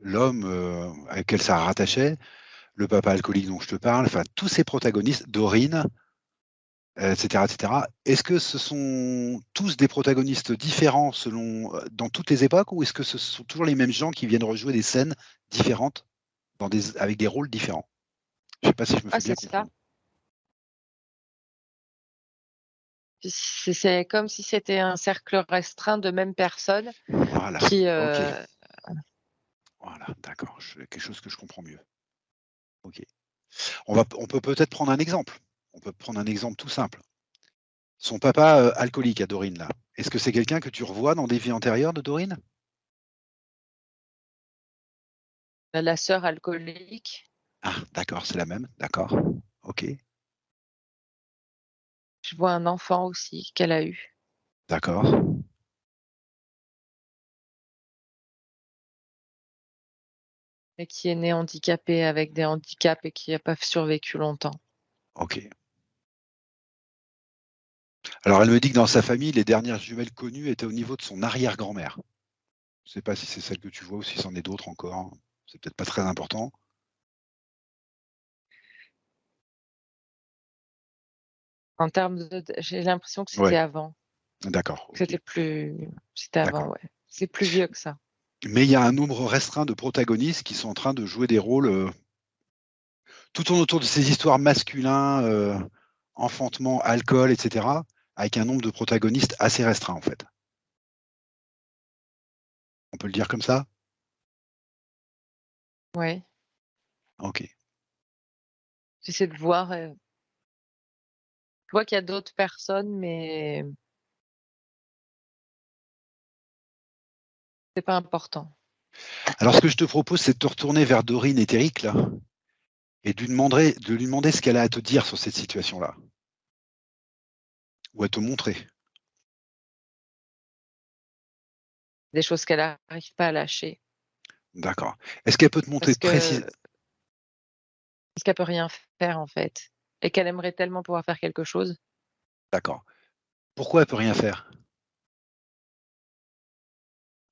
l'homme, à lequel ça rattachait, le papa alcoolique dont je te parle, enfin tous ces protagonistes, Dorine, et cetera, et cetera. Est-ce que ce sont tous des protagonistes différents selon, dans toutes les époques ou est-ce que ce sont toujours les mêmes gens qui viennent rejouer des scènes différentes avec des rôles différents? Je sais pas si je me Ah, fais bien c'est ça. comprendre. C'est comme si c'était un cercle restreint de mêmes personnes Voilà, qui, OK, voilà, d'accord, quelque chose que je comprends mieux. OK. On peut peut-être prendre un exemple. On peut prendre un exemple tout simple. Son papa, alcoolique à Dorine là, est-ce que c'est quelqu'un que tu revois dans des vies antérieures de Dorine? la sœur alcoolique, Ah d'accord, c'est la même, d'accord. OK, je vois un enfant aussi qu'elle a eu d'accord, et qui est né handicapé avec des handicaps et qui n'a pas survécu longtemps. OK. Alors elle me dit que dans sa famille, les dernières jumelles connues étaient au niveau de son arrière-grand-mère. Je sais pas si c'est celle que tu vois ou si c'en est d'autres encore. C'est peut-être pas très important. En termes j'ai l'impression que c'était Ouais, avant, d'accord, que OK, c'était avant, d'accord. ouais. C'est plus vieux que ça. Mais il y a un nombre restreint de protagonistes qui sont en train de jouer des rôles, tout tourne autour de ces histoires masculins, enfantement, alcool et cetera, avec un nombre de protagonistes assez restreint, en fait. On peut le dire comme ça? Ouais, OK. j'essaie de voir, je vois qu'il y a d'autres personnes, mais c'est pas important. Alors ce que je te propose, c'est de te retourner vers Dorine et Téric, là, et de lui demander ce qu'elle a à te dire sur cette situation-là, ou à te montrer. Des choses qu'elle arrive pas à lâcher D'accord. Est-ce qu'elle peut te montrer parce précis que parce qu'elle peut rien faire, en fait et qu'elle aimerait tellement pouvoir faire quelque chose. d'accord. Pourquoi elle peut rien faire?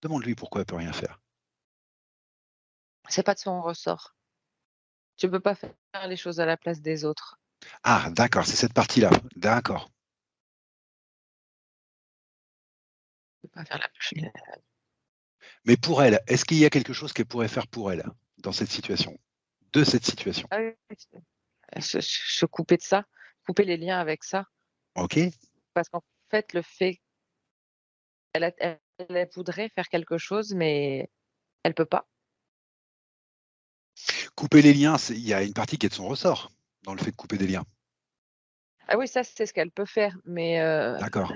Demande-lui pourquoi elle peut rien faire. C'est pas de son ressort. Tu peux pas faire les choses à la place des autres. Ah d'accord, c'est cette partie-là. D'accord. Tu peux pas faire Mais pour elle, est-ce qu'il y a quelque chose qu'elle pourrait faire pour elle, dans cette situation? De cette situation? Ah oui, se couper de ça, couper les liens avec ça. OK. Parce qu'en fait, le fait elle voudrait faire quelque chose, mais elle peut pas. Couper les liens, c'est il y a une partie qui est de son ressort, dans le fait de couper des liens. Ah oui, ça, c'est ce qu'elle peut faire, mais D'accord,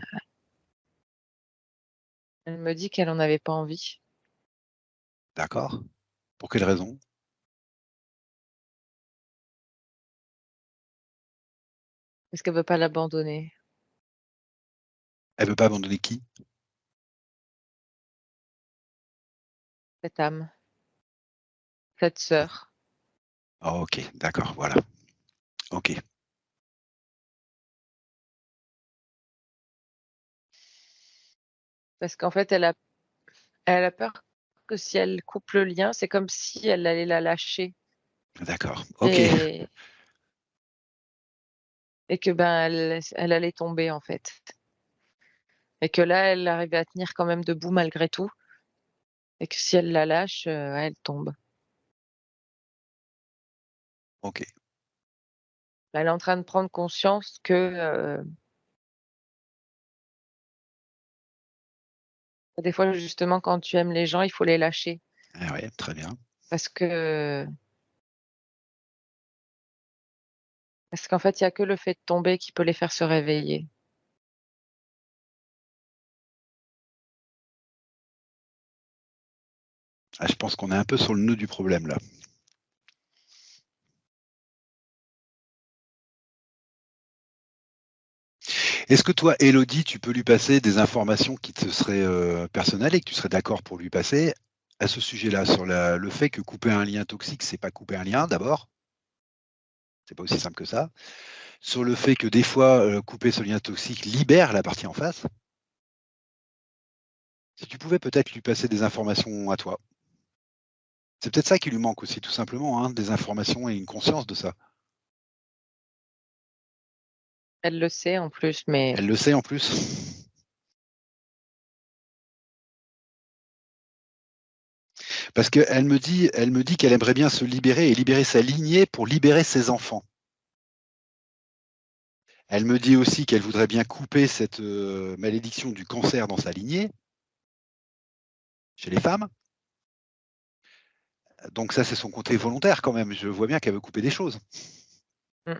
elle me dit qu'elle en avait pas envie. d'accord. Pour quelle raison? Parce qu'elle veut pas l'abandonner, Elle veut pas abandonner qui? cette âme, cette sœur. Ah OK, d'accord, voilà. OK. Parce qu'en fait, elle a peur que si elle coupe le lien, c'est comme si elle allait la lâcher D'accord, OK. et que, ben, elle allait tomber, en fait. Et que là, elle arrivait à tenir quand même debout malgré tout et que si elle la lâche, ouais, elle tombe. OK. Elle est en train de prendre conscience que, des fois, justement, quand tu aimes les gens, il faut les lâcher Ah ouais, très bien. parce qu'en fait, il y a que le fait de tomber qui peut les faire se réveiller. Ah, je pense qu'on est un peu sur le nœud du problème là. Est-ce que toi, Élodie, tu peux lui passer des informations qui te seraient, personnelles et que tu serais d'accord pour lui passer à ce sujet-là? Sur la le fait que couper un lien toxique, c'est pas couper un lien d'abord, c'est pas aussi simple que ça. Sur le fait que des fois, couper ce lien toxique libère la partie en face. Si tu pouvais peut-être lui passer des informations à toi. C'est peut-être ça qui lui manque aussi tout simplement, hein, des informations et une conscience de ça. Elle le sait en plus, mais Elle le sait en plus? Parce qu'elle me dit qu'elle aimerait bien se libérer et libérer sa lignée pour libérer ses enfants. Elle me dit aussi qu'elle voudrait bien couper cette, malédiction du cancer dans sa lignée, chez les femmes. Donc ça, c'est son côté volontaire quand même. Je vois bien qu'elle veut couper des choses. mmh,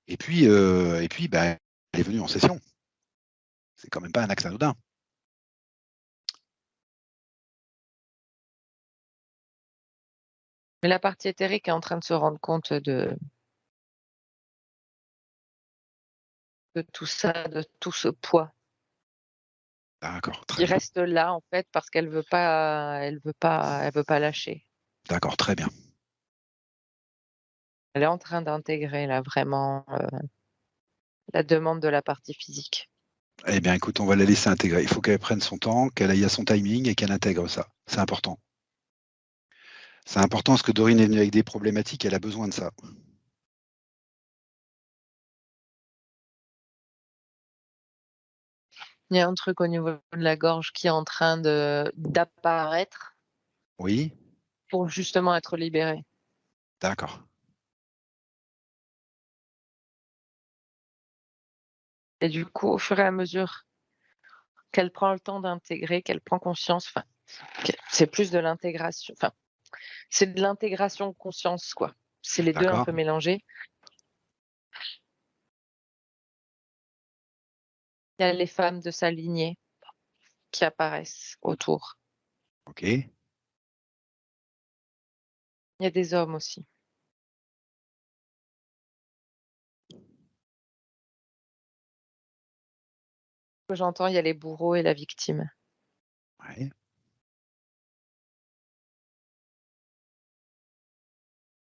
Et puis, bah, elle est venue en session. C'est quand même pas un acte anodin. mais la partie éthérique est en train de se rendre compte de tout ça, de tout ce poids D'accord, très qui bien. reste là, en fait, parce qu'elle veut pas lâcher. D'accord, très bien. Elle est en train d'intégrer là vraiment, la demande de la partie physique. Eh bien, écoute, on va la laisser intégrer. Il faut qu'elle prenne son temps, qu'elle aille à son timing et qu'elle intègre ça. C'est important. C'est important parce que Dorine est venue avec des problématiques, elle a besoin de ça. Il y a un truc au niveau de la gorge qui est en train d'apparaître Oui? pour justement être libéré. D'accord. Et du coup, au fur et à mesure qu'elle prend le temps d'intégrer, qu'elle prend conscience, enfin, c'est plus de l'intégration, enfin, c'est de l'intégration conscience, quoi. C'est les 2 un D'accord. peu mélangés. Il y a les femmes de sa lignée qui apparaissent autour. OK. Il y a des hommes aussi. Ce que j'entends, il y a les bourreaux et la victime. Ouais.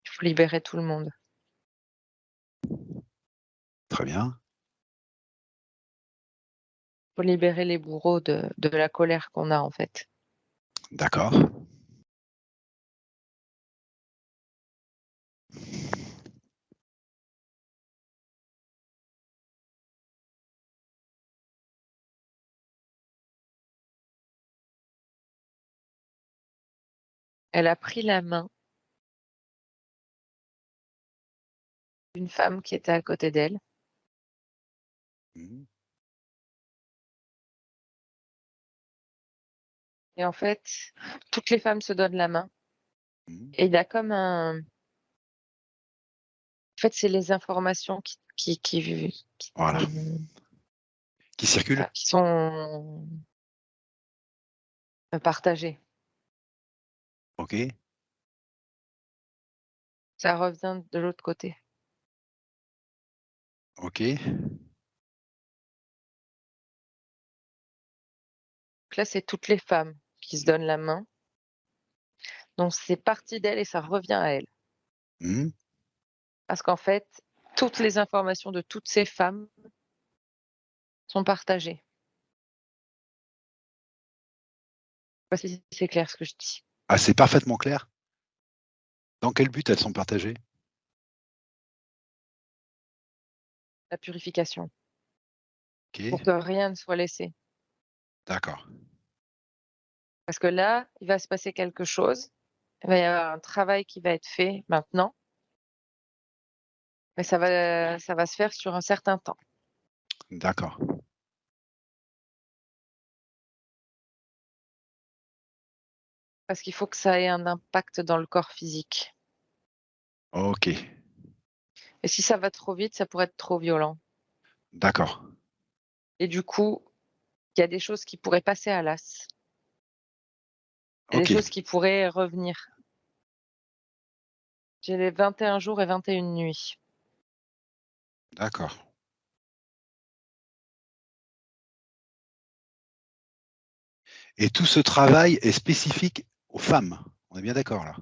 Il faut libérer tout le monde. Très bien. Il faut libérer les bourreaux de la colère qu'on a, en fait. D'accord. elle a pris la main d'une femme qui était à côté d'elle. Mmh. Et en fait, toutes les femmes se donnent la main Mmh. et il y a comme un en fait, c'est les informations qui Voilà. Qui circule? qui sont, partagées. OK. Ça revient de l'autre côté. OK. Donc là, c'est toutes les femmes qui se donnent la main. Donc c'est parti d'elle et ça revient à elle. Mmh. Parce qu'en fait, toutes les informations de toutes ces femmes sont partagées. Je sais pas si c'est clair ce que je dis. Ah, c'est parfaitement clair. Dans quel but elles sont partagées? La purification, OK, pour que rien ne soit laissé. d'accord. Parce que là, il va se passer quelque chose, il va y avoir un travail qui va être fait maintenant, mais ça va se faire sur un certain temps. D'accord. Parce qu'il faut que ça ait un impact dans le corps physique. OK, Et si ça va trop vite, ça pourrait être trop violent. d'accord. Et du coup, il y a des choses qui pourraient passer à l'as. Il y a des OK, choses qui pourraient revenir. J'ai les 21 jours et 21 nuits. d'accord. Et tout ce travail est spécifique aux femmes? On est bien d'accord là?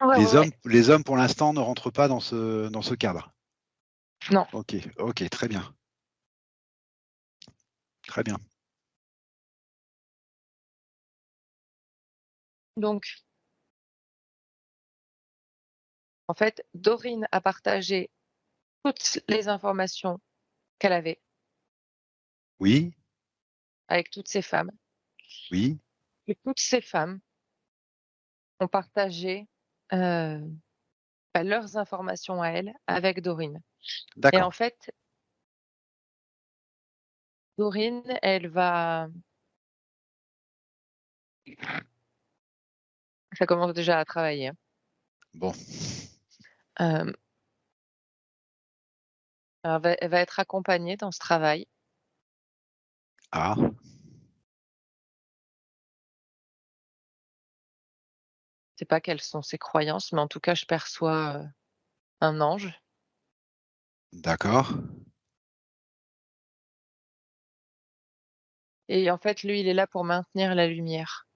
Ouais, ouais, ouais. Les hommes pour l'instant ne rentrent pas dans ce cadre? Non. OK, OK, très bien, très bien. Donc, en fait, Dorine a partagé toutes les informations qu'elle avait Oui, avec toutes ces femmes. oui, Et toutes ces femmes ont partagé, heu, leurs informations à elles avec Dorine. Et en d'accord. fait, Dorine, elle va ça commence déjà à travailler, hein. Bon. Hem, elle va être accompagnée dans ce travail. Ah, Je sais pas quelles sont ses croyances, mais en tout cas, je perçois, un ange d'accord. et en fait, lui, il est là pour maintenir la lumière.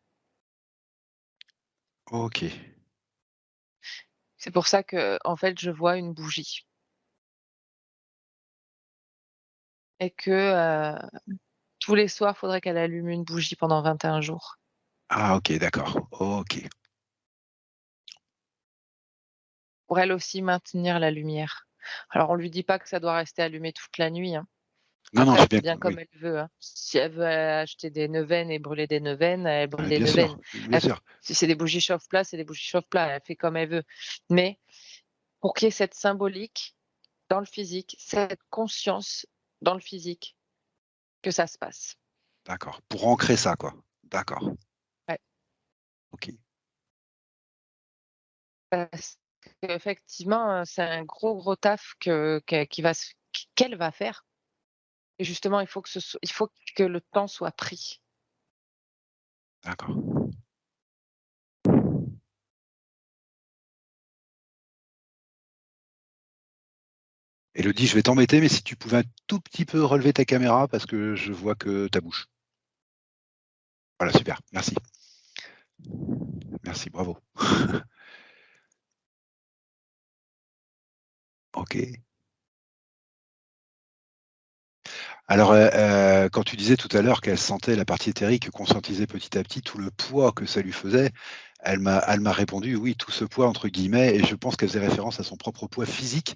OK, C'est pour ça que, en fait, je vois une bougie et que, tous les soirs, il faudrait qu'elle allume une bougie pendant 21 jours ah OK, d'accord. OK. pour elle aussi maintenir la lumière. Alors on lui dit pas que ça doit rester allumé toute la nuit, hein. Non, non, Après, j'ai elle fait bien bien com comme oui. elle veut, hein. Si elle veut acheter des neuvaines et brûler des neuvaines, elle brûle des Bien neuvaines. sûr, bien Elle sûr. Si c'est des bougies chauffe-plat, c'est des bougies chauffe-plat, elle fait comme elle veut. Mais pour qu'il y ait cette symbolique dans le physique, cette conscience dans le physique que ça se passe. D'accord. Pour ancrer ça, quoi. D'accord. Ouais, OK. parce qu'effectivement, c'est un gros, gros taf qui va se qu'elle va faire et justement, il faut que le temps soit pris. D'accord. Élodie, je vais t'embêter, mais si tu pouvais un tout petit peu relever ta caméra parce que je vois que ta bouche. Voilà, super, merci. Merci, bravo. OK. Alors, quand tu disais tout à l'heure qu'elle sentait la partie éthérique conscientiser petit à petit tout le poids que ça lui faisait, elle m'a répondu: «Oui, tout ce poids» entre guillemets et je pense qu'elle faisait référence à son propre poids physique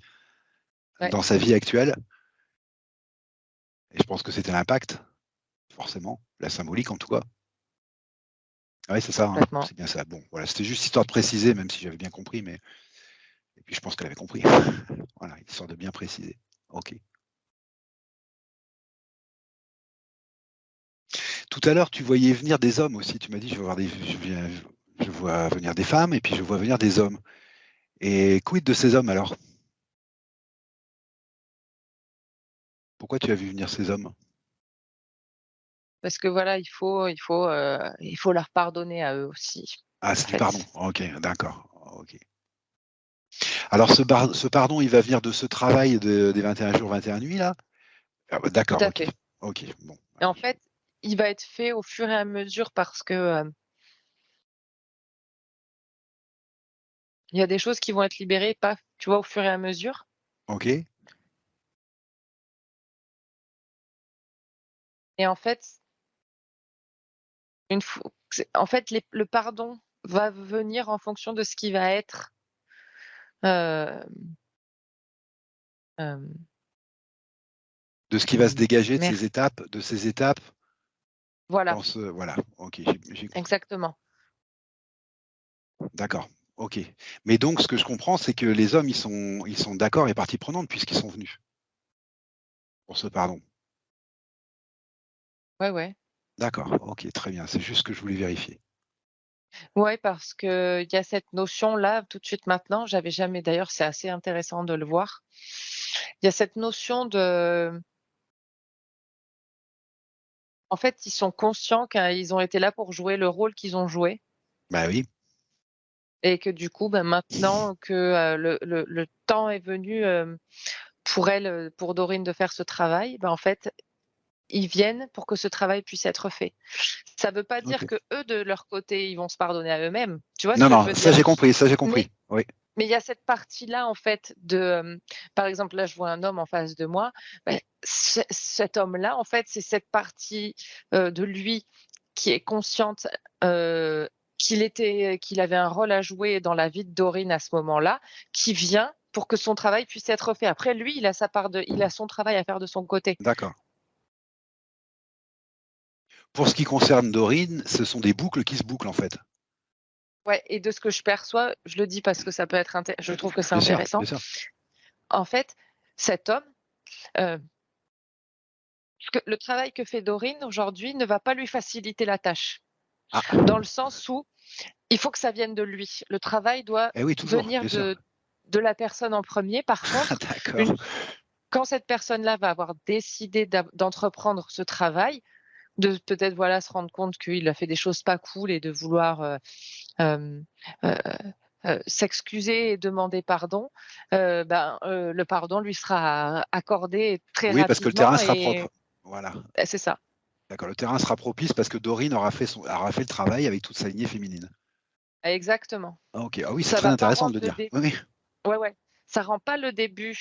Ouais, dans sa vie actuelle et je pense que c'était l'impact, forcément, la symbolique en tout cas. Oui, c'est ça, hein, complètement. c'est bien ça. Bon, voilà, c'était juste histoire de préciser, même si j'avais bien compris, mais et puis je pense qu'elle avait compris. Voilà, histoire de bien préciser. OK. Tout à l'heure, tu voyais venir des hommes aussi. Tu m'as dit: je vois venir des femmes et puis je vois venir des hommes» et quid de ces hommes alors? Pourquoi tu as vu venir ces hommes? Parce que voilà, il faut leur pardonner à eux aussi, Ah, en c'est du pardon. fait. OK, d'accord. OK. Alors ce pardon, il va venir de ce travail des 21 jours, 21 nuits là? Ah bah, Tout d'accord, à OK. fait. OK, bon, Et en fait, il va être fait au fur et à mesure parce que, il y a des choses qui vont être libérées, paf, tu vois, au fur et à mesure. OK. Et en fait, une fois en fait, le pardon va venir en fonction de ce qui va être, hem, hem, De ce qui va se dégager merci. de ces étapes Voilà, dans ce voilà, OK, j'ai compris. exactement. D'accord, OK. Mais donc ce que je comprends, c'est que les hommes, ils sont d'accord et partie prenante puisqu'ils sont venus pour ce pardon? Ouais, ouais. D'accord, OK, très bien, c'est juste ce que je voulais vérifier. Ouais, parce qu'il y a cette notion-là, tout de suite maintenant, j'avais jamais d'ailleurs, c'est assez intéressant de le voir. Il y a cette notion de en fait, ils sont conscients qu'ils ont été là pour jouer le rôle qu'ils ont joué Bah oui, et que du coup, bah, maintenant que, le temps est venu, pour elle, pour Dorine de faire ce travail, bah, en fait, ils viennent pour que ce travail puisse être fait. Ça veut pas dire OK. qu'eux, de leur côté, ils vont se pardonner à eux-mêmes. Tu vois ce Non, que je non, veux dire? ça j'ai Mais compris, oui. Mais il y a cette partie-là, en fait, par exemple, là, je vois un homme en face de moi, beh, cet homme-là, en fait, c'est cette partie, de lui qui est consciente, qu'il avait un rôle à jouer dans la vie de Dorine à ce moment-là, qui vient pour que son travail puisse être fait. Après lui, il a son travail à faire de son côté. D'accord. Pour ce qui concerne Dorine, ce sont des boucles qui se bouclent, en fait? Ouais, et de ce que je perçois, je le dis parce que ça peut être je trouve que c'est Bien sûr, intéressant. bien sûr. En fait, cet homme, heu parce que le travail que fait Dorine aujourd'hui ne va pas lui faciliter la tâche. Ah! Dans le sens où il faut que ça vienne de lui. Le travail doit Eh oui, toujours, venir bien sûr. de la personne en premier. Par Ah contre, une d'accord. quand cette personne-là va avoir décidé d'entreprendre ce travail, de peut-être, voilà, se rendre compte qu'il a fait des choses pas cool et de vouloir, hem, heu s'excuser et demander pardon, le pardon lui sera accordé très Oui, parce que le terrain rapidement sera et propre. Voilà. c'est ça. D'accord, le terrain sera propice parce que Dorine aura fait le travail avec toute sa lignée féminine. Exactement. Ah OK. Ah oui, c'est Ça très va pas intéressant de rendre le le dire. Oui, oui. Ouais, ouais. Ça rend pas le début,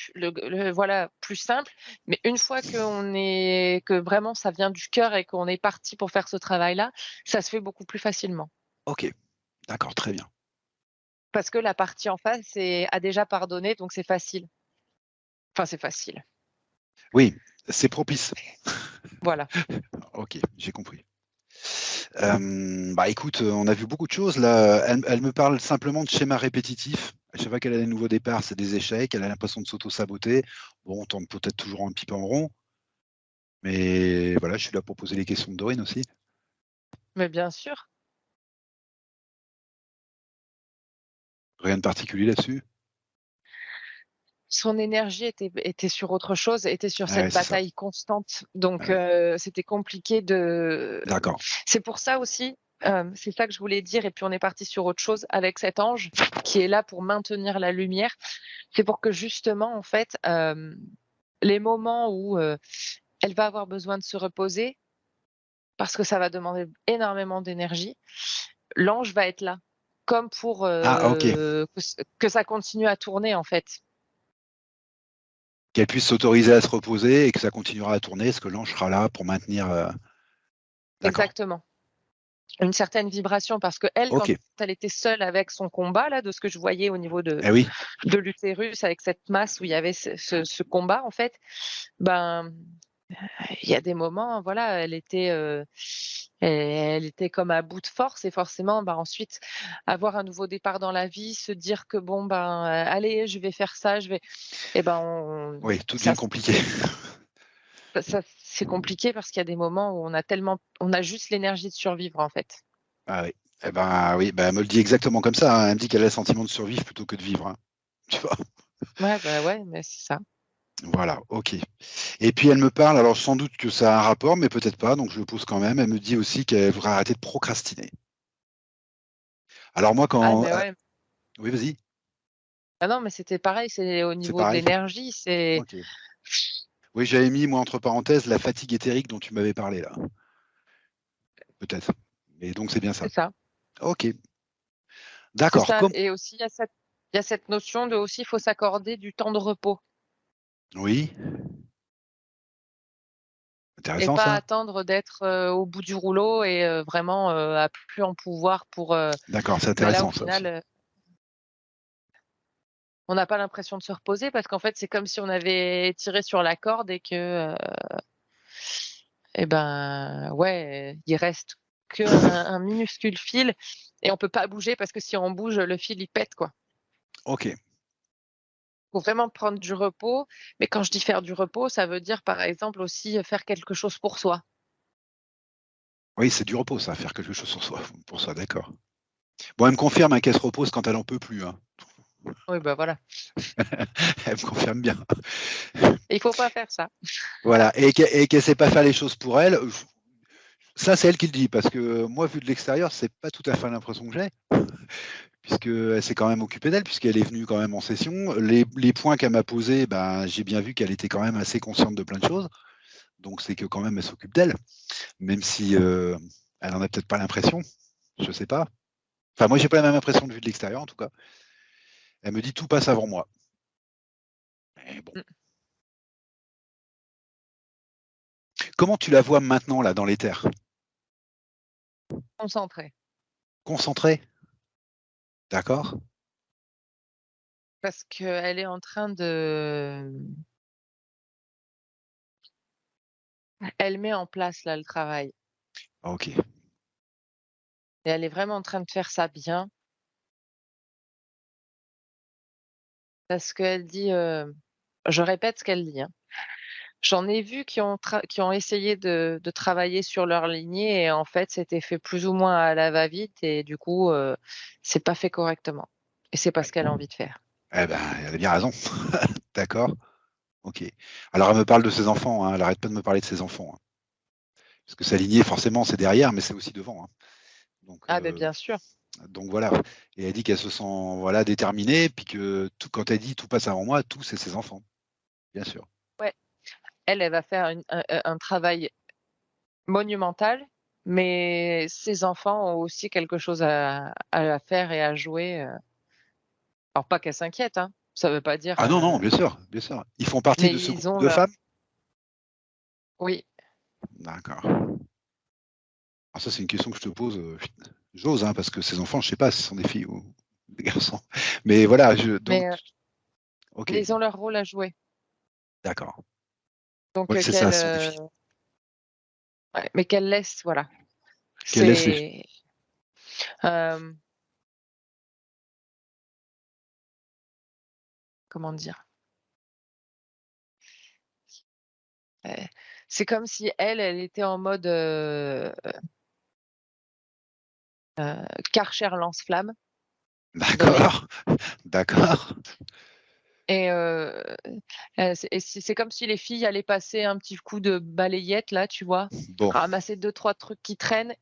voilà, plus simple, mais une fois que vraiment ça vient du cœur et qu'on est parti pour faire ce travail-là, ça se fait beaucoup plus facilement. OK. D'accord, très bien. Parce que la partie en face a déjà pardonné, donc c'est facile. Enfin, c'est facile. Oui, c'est propice. Voilà. OK, j'ai compris. Bah, écoute, on a vu beaucoup de choses là. Elle me parle simplement de schémas répétitifs. À chaque fois qu'elle a des nouveaux départs, c'est des échecs. Elle a l'impression de s'auto-saboter. Bon, on tourne peut-être toujours un petit peu en rond, mais voilà, je suis là pour poser les questions de Dorine aussi. Mais bien sûr, Rien de particulier là-dessus? son énergie était sur autre chose, était sur Ouais, cette c'est ça. bataille constante, donc Ouais, c'était compliqué de d'accord. c'est pour ça aussi, c'est ça que je voulais dire et puis on est parti sur autre chose avec cet ange qui est là pour maintenir la lumière. C'est pour que justement, en fait, les moments où, elle va avoir besoin de se reposer, parce que ça va demander énormément d'énergie, l'ange va être là, comme pour, Ah OK. que ça continue à tourner, en fait. Qu'elle puisse s'autoriser à se reposer et que ça continuera à tourner, parce que l'ange sera là pour maintenir, d'accord. Exactement. Une certaine vibration parce qu'elle, quand OK. elle était seule avec son combat là, de ce que je voyais au niveau Eh oui, de l'utérus avec cette masse où il y avait ce combat en fait, ben, il y a des moments, voilà, elle était comme à bout de force et forcément, bah, ensuite avoir un nouveau départ dans la vie, se dire que bon, ben, allez, je vais faire ça, je vais et ben, on Oui, tout ça devient compliqué. ça c'est compliqué parce qu'il y a des moments où on a juste l'énergie de survivre, en fait. Ah oui. Eh ben oui, bah, elle me le dit exactement comme ça, hein. Elle me dit qu'elle a le sentiment de survivre plutôt que de vivre, hein. Tu vois? Ouais, bah, ouais, mais c'est ça. Voilà, OK. Et puis elle me parle, alors sans doute que ça a un rapport, mais peut-être pas, donc je le pose quand même. Elle me dit aussi qu'elle voudrait arrêter de procrastiner. Alors moi Ah, quand mais ouais. oui, vas-y, Ah non, mais c'était pareil, c'est au c'est niveau de pareil? l'énergie, c'est OK. Oui, j'avais mis moi entre parenthèses la fatigue éthérique dont tu m'avais parlé là, peut-être. Et donc c'est bien ça. c'est ça, OK, c'est d'accord, ça et aussi il y a cette notion de aussi, il faut s'accorder du temps de repos oui, et intéressant pas ça. attendre d'être, au bout du rouleau et vraiment, à plus en pouvoir pour, D'accord, c'est bah, là, au intéressant ça final, aussi. on n'a pas l'impression de se reposer parce qu'en fait, c'est comme si on avait tiré sur la corde et que, et ben, ouais, il reste qu'un minuscule fil et on peut pas bouger parce que si on bouge, le fil, il pète, quoi. OK. Faut vraiment prendre du repos, mais quand je dis faire du repos, ça veut dire, par exemple, aussi, faire quelque chose pour soi. Oui, c'est du repos ça, faire quelque chose sur soi pour soi, d'accord. Bon, elle me confirme, hein, qu'elle se repose quand elle en peut plus, hein. Oui, bah, voilà. Elle me confirme bien. Et il faut pas faire ça. Voilà et qu'elle sait pas faire les choses pour elle, ça c'est elle qui le dit parce que moi vu de l'extérieur, c'est pas tout à fait l'impression que j'ai, puisqu'elle s'est quand même occupée d'elle, puisqu'elle est venue quand même en session. Les points qu'elle m'a posés, ben, j'ai bien vu qu'elle était quand même assez consciente de plein de choses, donc c'est que quand même elle s'occupe d'elle, même si, elle en a peut-être pas l'impression, je sais pas. Enfin moi j'ai pas la même impression de vue de l'extérieur en tout cas. Elle me dit: «Tout passe avant moi». Mais bon. Mmh, Comment tu la vois maintenant là dans l'éther? concentrée. Concentrée? D'accord. Parce qu'elle est en train de elle met en place, là, le travail OK. et elle est vraiment en train de faire ça bien parce qu'elle dit, je répète ce qu'elle dit, hein: «J'en ai vu qui ont essayé de travailler sur leur lignée et en fait, c'était fait plus ou moins à la va-vite et du coup, c'est pas fait correctement et c'est pas Ouais. ce qu'elle a envie de faire». Eh ben, elle a bien raison. D'accord. OK. Alors elle me parle de ses enfants, hein, elle arrête pas de me parler de ses enfants, hein. Parce que sa lignée forcément c'est derrière, mais c'est aussi devant, hein. Donc Ah beh, heu, bien sûr. donc voilà et elle dit qu'elle se sent, voilà, déterminée, puis que tout quand elle dit: «Tout passe avant moi», tout c'est ses enfants, bien sûr. Ouais, elle va faire un travail monumental, mais ses enfants ont aussi quelque chose à faire et à jouer, alors pas qu'elle s'inquiète, hein, ça veut pas dire, Ah non, non, bien sûr, bien sûr. Ils font partie mais de ce ils groupe ont de leur femmes? oui, D'accord. Alors ça, c'est une question que je te pose, j'ose, hein, parce que ces enfants, je sais pas si ce sont des filles ou des garçons. Mais voilà, je donc mais OK, ils ont leur rôle à jouer, d'accord. donc Oui, c'est ça, ce sont des filles. ouais, mais qu'elle laisse, voilà. Qu'elles laissent les C'est, hem, comment dire? Heu, c'est comme si elle était en mode, Karcher lance-flamme, vous voyez? d'accord, d'accord. Et c'est comme si les filles allaient passer un petit coup de balayette là, tu vois? Bon, Ramasser deux trois trucs qui traînent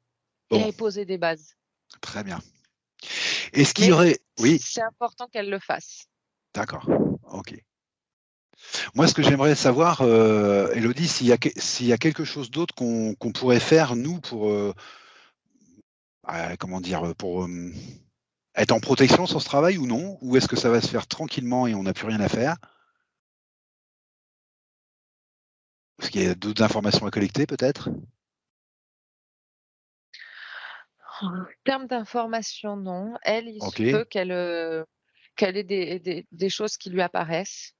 bon, et poser des bases. très bien. Est-ce qu'il y Mais aurait oui, c'est important qu'elle le fasse. d'accord, OK. Moi, ce que j'aimerais savoir, Élodie, s'il y a quelque chose d'autre qu'on pourrait faire, nous, pour, comment dire? Pour, être en protection sur ce travail ou non? Ou est-ce que ça va se faire tranquillement et on n'a plus rien à faire? Est-ce qu'il y a d'autres informations à collecter peut-être? En termes d'information, non. Elle, il se OK, peut qu'elle ait des choses qui lui apparaissent,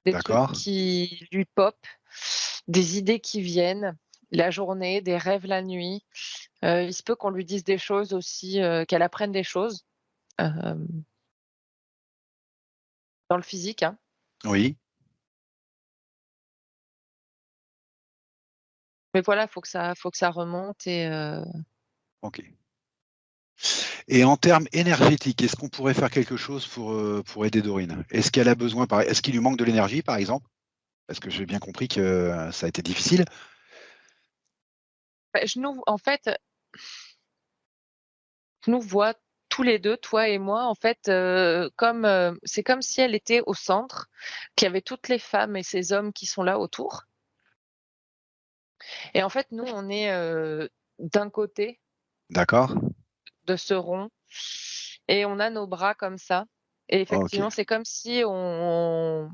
des trucs d'accord. qui lui popent. des idées qui viennent la journée, des rêves la nuit. Il se peut qu'on lui dise des choses aussi, qu'elle apprenne des choses, hem, dans le physique, hein. Oui, Mais voilà, faut que ça remonte et OK. Et en termes énergétiques, est-ce qu'on pourrait faire quelque chose pour aider Dorine? Est-ce qu'elle a besoin est-ce qu'il lui manque de l'énergie, par exemple? Parce que j'ai bien compris que, ça a été difficile. bah, je nous vois tous les 2, toi et moi, en fait, comme, c'est comme si elle était au centre, qu'il y avait toutes les femmes et ces hommes qui sont là autour et en fait, nous, on est, d'un côté D'accord. de ce rond et on a nos bras comme ça et OK. effectivement, c'est comme si on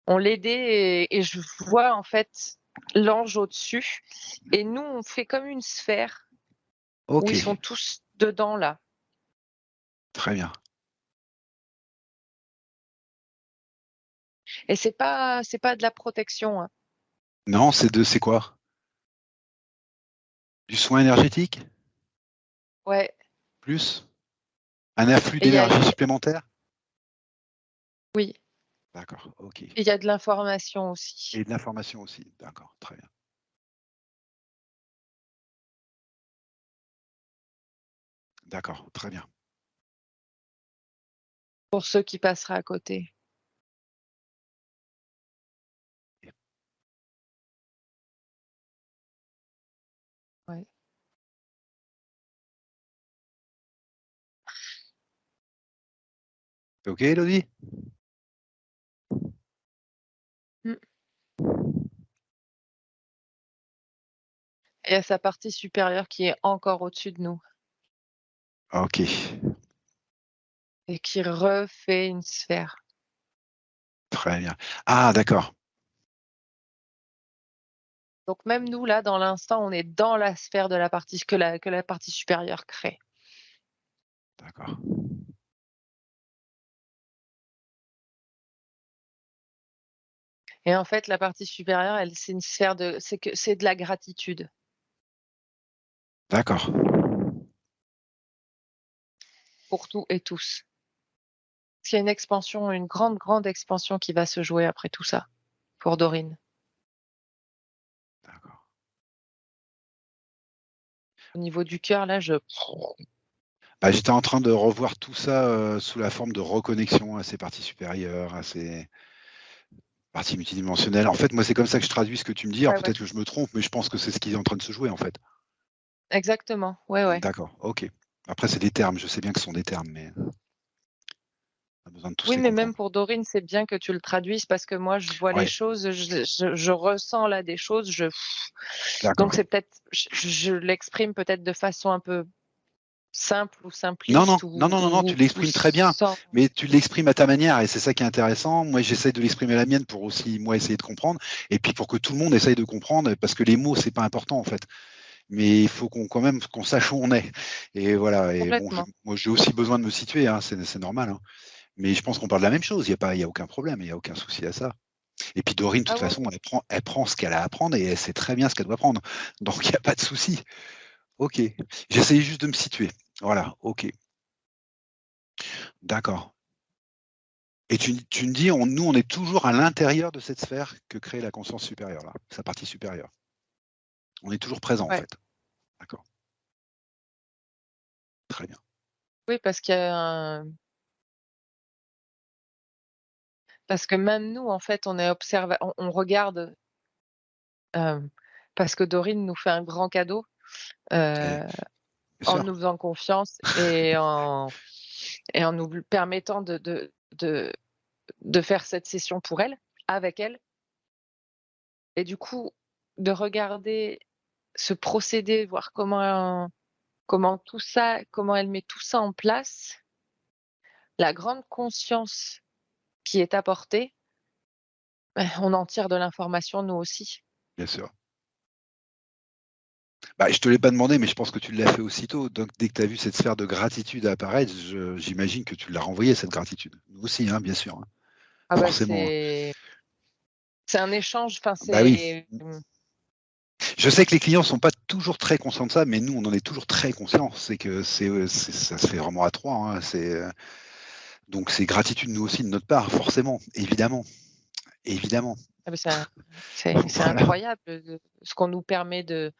l'aidait et je vois, en fait, l'ange au-dessus et nous, on fait comme une sphère où ils sont OK. tous dedans, là. Très bien. Et c'est pas de la protection, hein. Non, c'est quoi? Du soin énergétique? Ouais Plus? Un afflux et d'énergie supplémentaire? oui. D'accord, OK. Il y a de l'information aussi. Et de l'information aussi? D'accord, très bien. D'accord, très bien. Pour ceux qui passeraient à côté. Et Ouais. tu OK, Elodie? Mmh. Et il y a sa partie supérieure qui est encore au-dessus de nous OK, et qui refait une sphère. très bien. Ah d'accord, Donc même nous, là, dans l'instant, on est dans la sphère de la partie que la partie supérieure crée. d'accord, Et en fait, la partie supérieure, elle, c'est une sphère de c'est de la gratitude d'accord, pour tout et tous. Parce qu'il y a une expansion, une grande, grande expansion qui va se jouer après tout ça, pour Dorine. d'accord. Au niveau du cœur, là, je Bah, j'étais en train de revoir tout ça, sous la forme de reconnexion à ces parties supérieures, à ces parties multidimensionnelles. En fait, moi, c'est comme ça que je traduis ce que tu me dis. Alors ouais, ouais. peut-être que je me trompe, mais je pense que c'est ce qui est en train de se jouer, en fait. Exactement, ouais, ouais. D'accord, OK. Après, c'est des termes, je sais bien que ce sont des termes, mais on a besoin de tous Oui, les mais comprendre. même pour Dorine, c'est bien que tu le traduises parce que moi, je vois les Ouais, choses, je ressens là des choses, donc d'accord. c'est peut-être je l'exprime peut-être de façon un peu simple ou Non, non, simpliste non, non, non, non, tu ou l'exprimes très bien, sans mais tu l'exprimes à ta manière et c'est ça qui est intéressant. Moi, j'essaie de l'exprimer à la mienne pour aussi, moi, essayer de comprendre et puis pour que tout le monde essaye de comprendre parce que les mots, c'est pas important, en fait. Mais il faut qu'on quand même qu'on sache où on est et voilà et bon, complètement. moi, j'ai aussi besoin de me situer, hein, c'est normal, hein. Mais je pense qu'on parle de la même chose, il y a aucun problème, il y a aucun souci à ça. Et puis Dorine, de Ah toute ouais, façon, ouais. elle prend ce qu'elle a à apprendre et elle sait très bien ce qu'elle doit prendre. Donc il y a pas de souci. OK. J'essayais juste de me situer. Voilà, OK. D'accord. Et tu me dis, nous, on est toujours à l'intérieur de cette sphère que crée la conscience supérieure, là, sa partie supérieure. On est toujours présent, en Ouais. fait. D'accord, très bien. Oui, parce qu'il y a un parce que même nous, en fait, on est observa on regarde, hem, parce que Dorine nous fait un grand cadeau, Et heu, bien en sûr, nous faisant confiance et en nous permettant de faire cette session pour elle, avec elle et du coup, de regarder ce procédé, voir comment elle met tout ça en place, la grande conscience qui est apportée, on en tire de l'information nous aussi. bien sûr. Bah, je te l'ai pas demandé, mais je pense que tu l'as fait aussitôt. Donc dès que tu as vu cette sphère de gratitude apparaître, j'imagine que tu l'as renvoyée, cette gratitude. Nous aussi, hein, bien sûr, hein, Ah bah, forcément, hein. C'est un échange, enfin Bah oui. c'est Je sais que les clients sont pas toujours très conscients de ça, mais nous, on en est toujours très conscients. C'est que ça se fait vraiment à 3, hein. Donc c'est gratitude, nous aussi, de notre part, forcément, évidemment, évidemment. ah mais c'est Voilà, incroyable ce qu'on nous permet de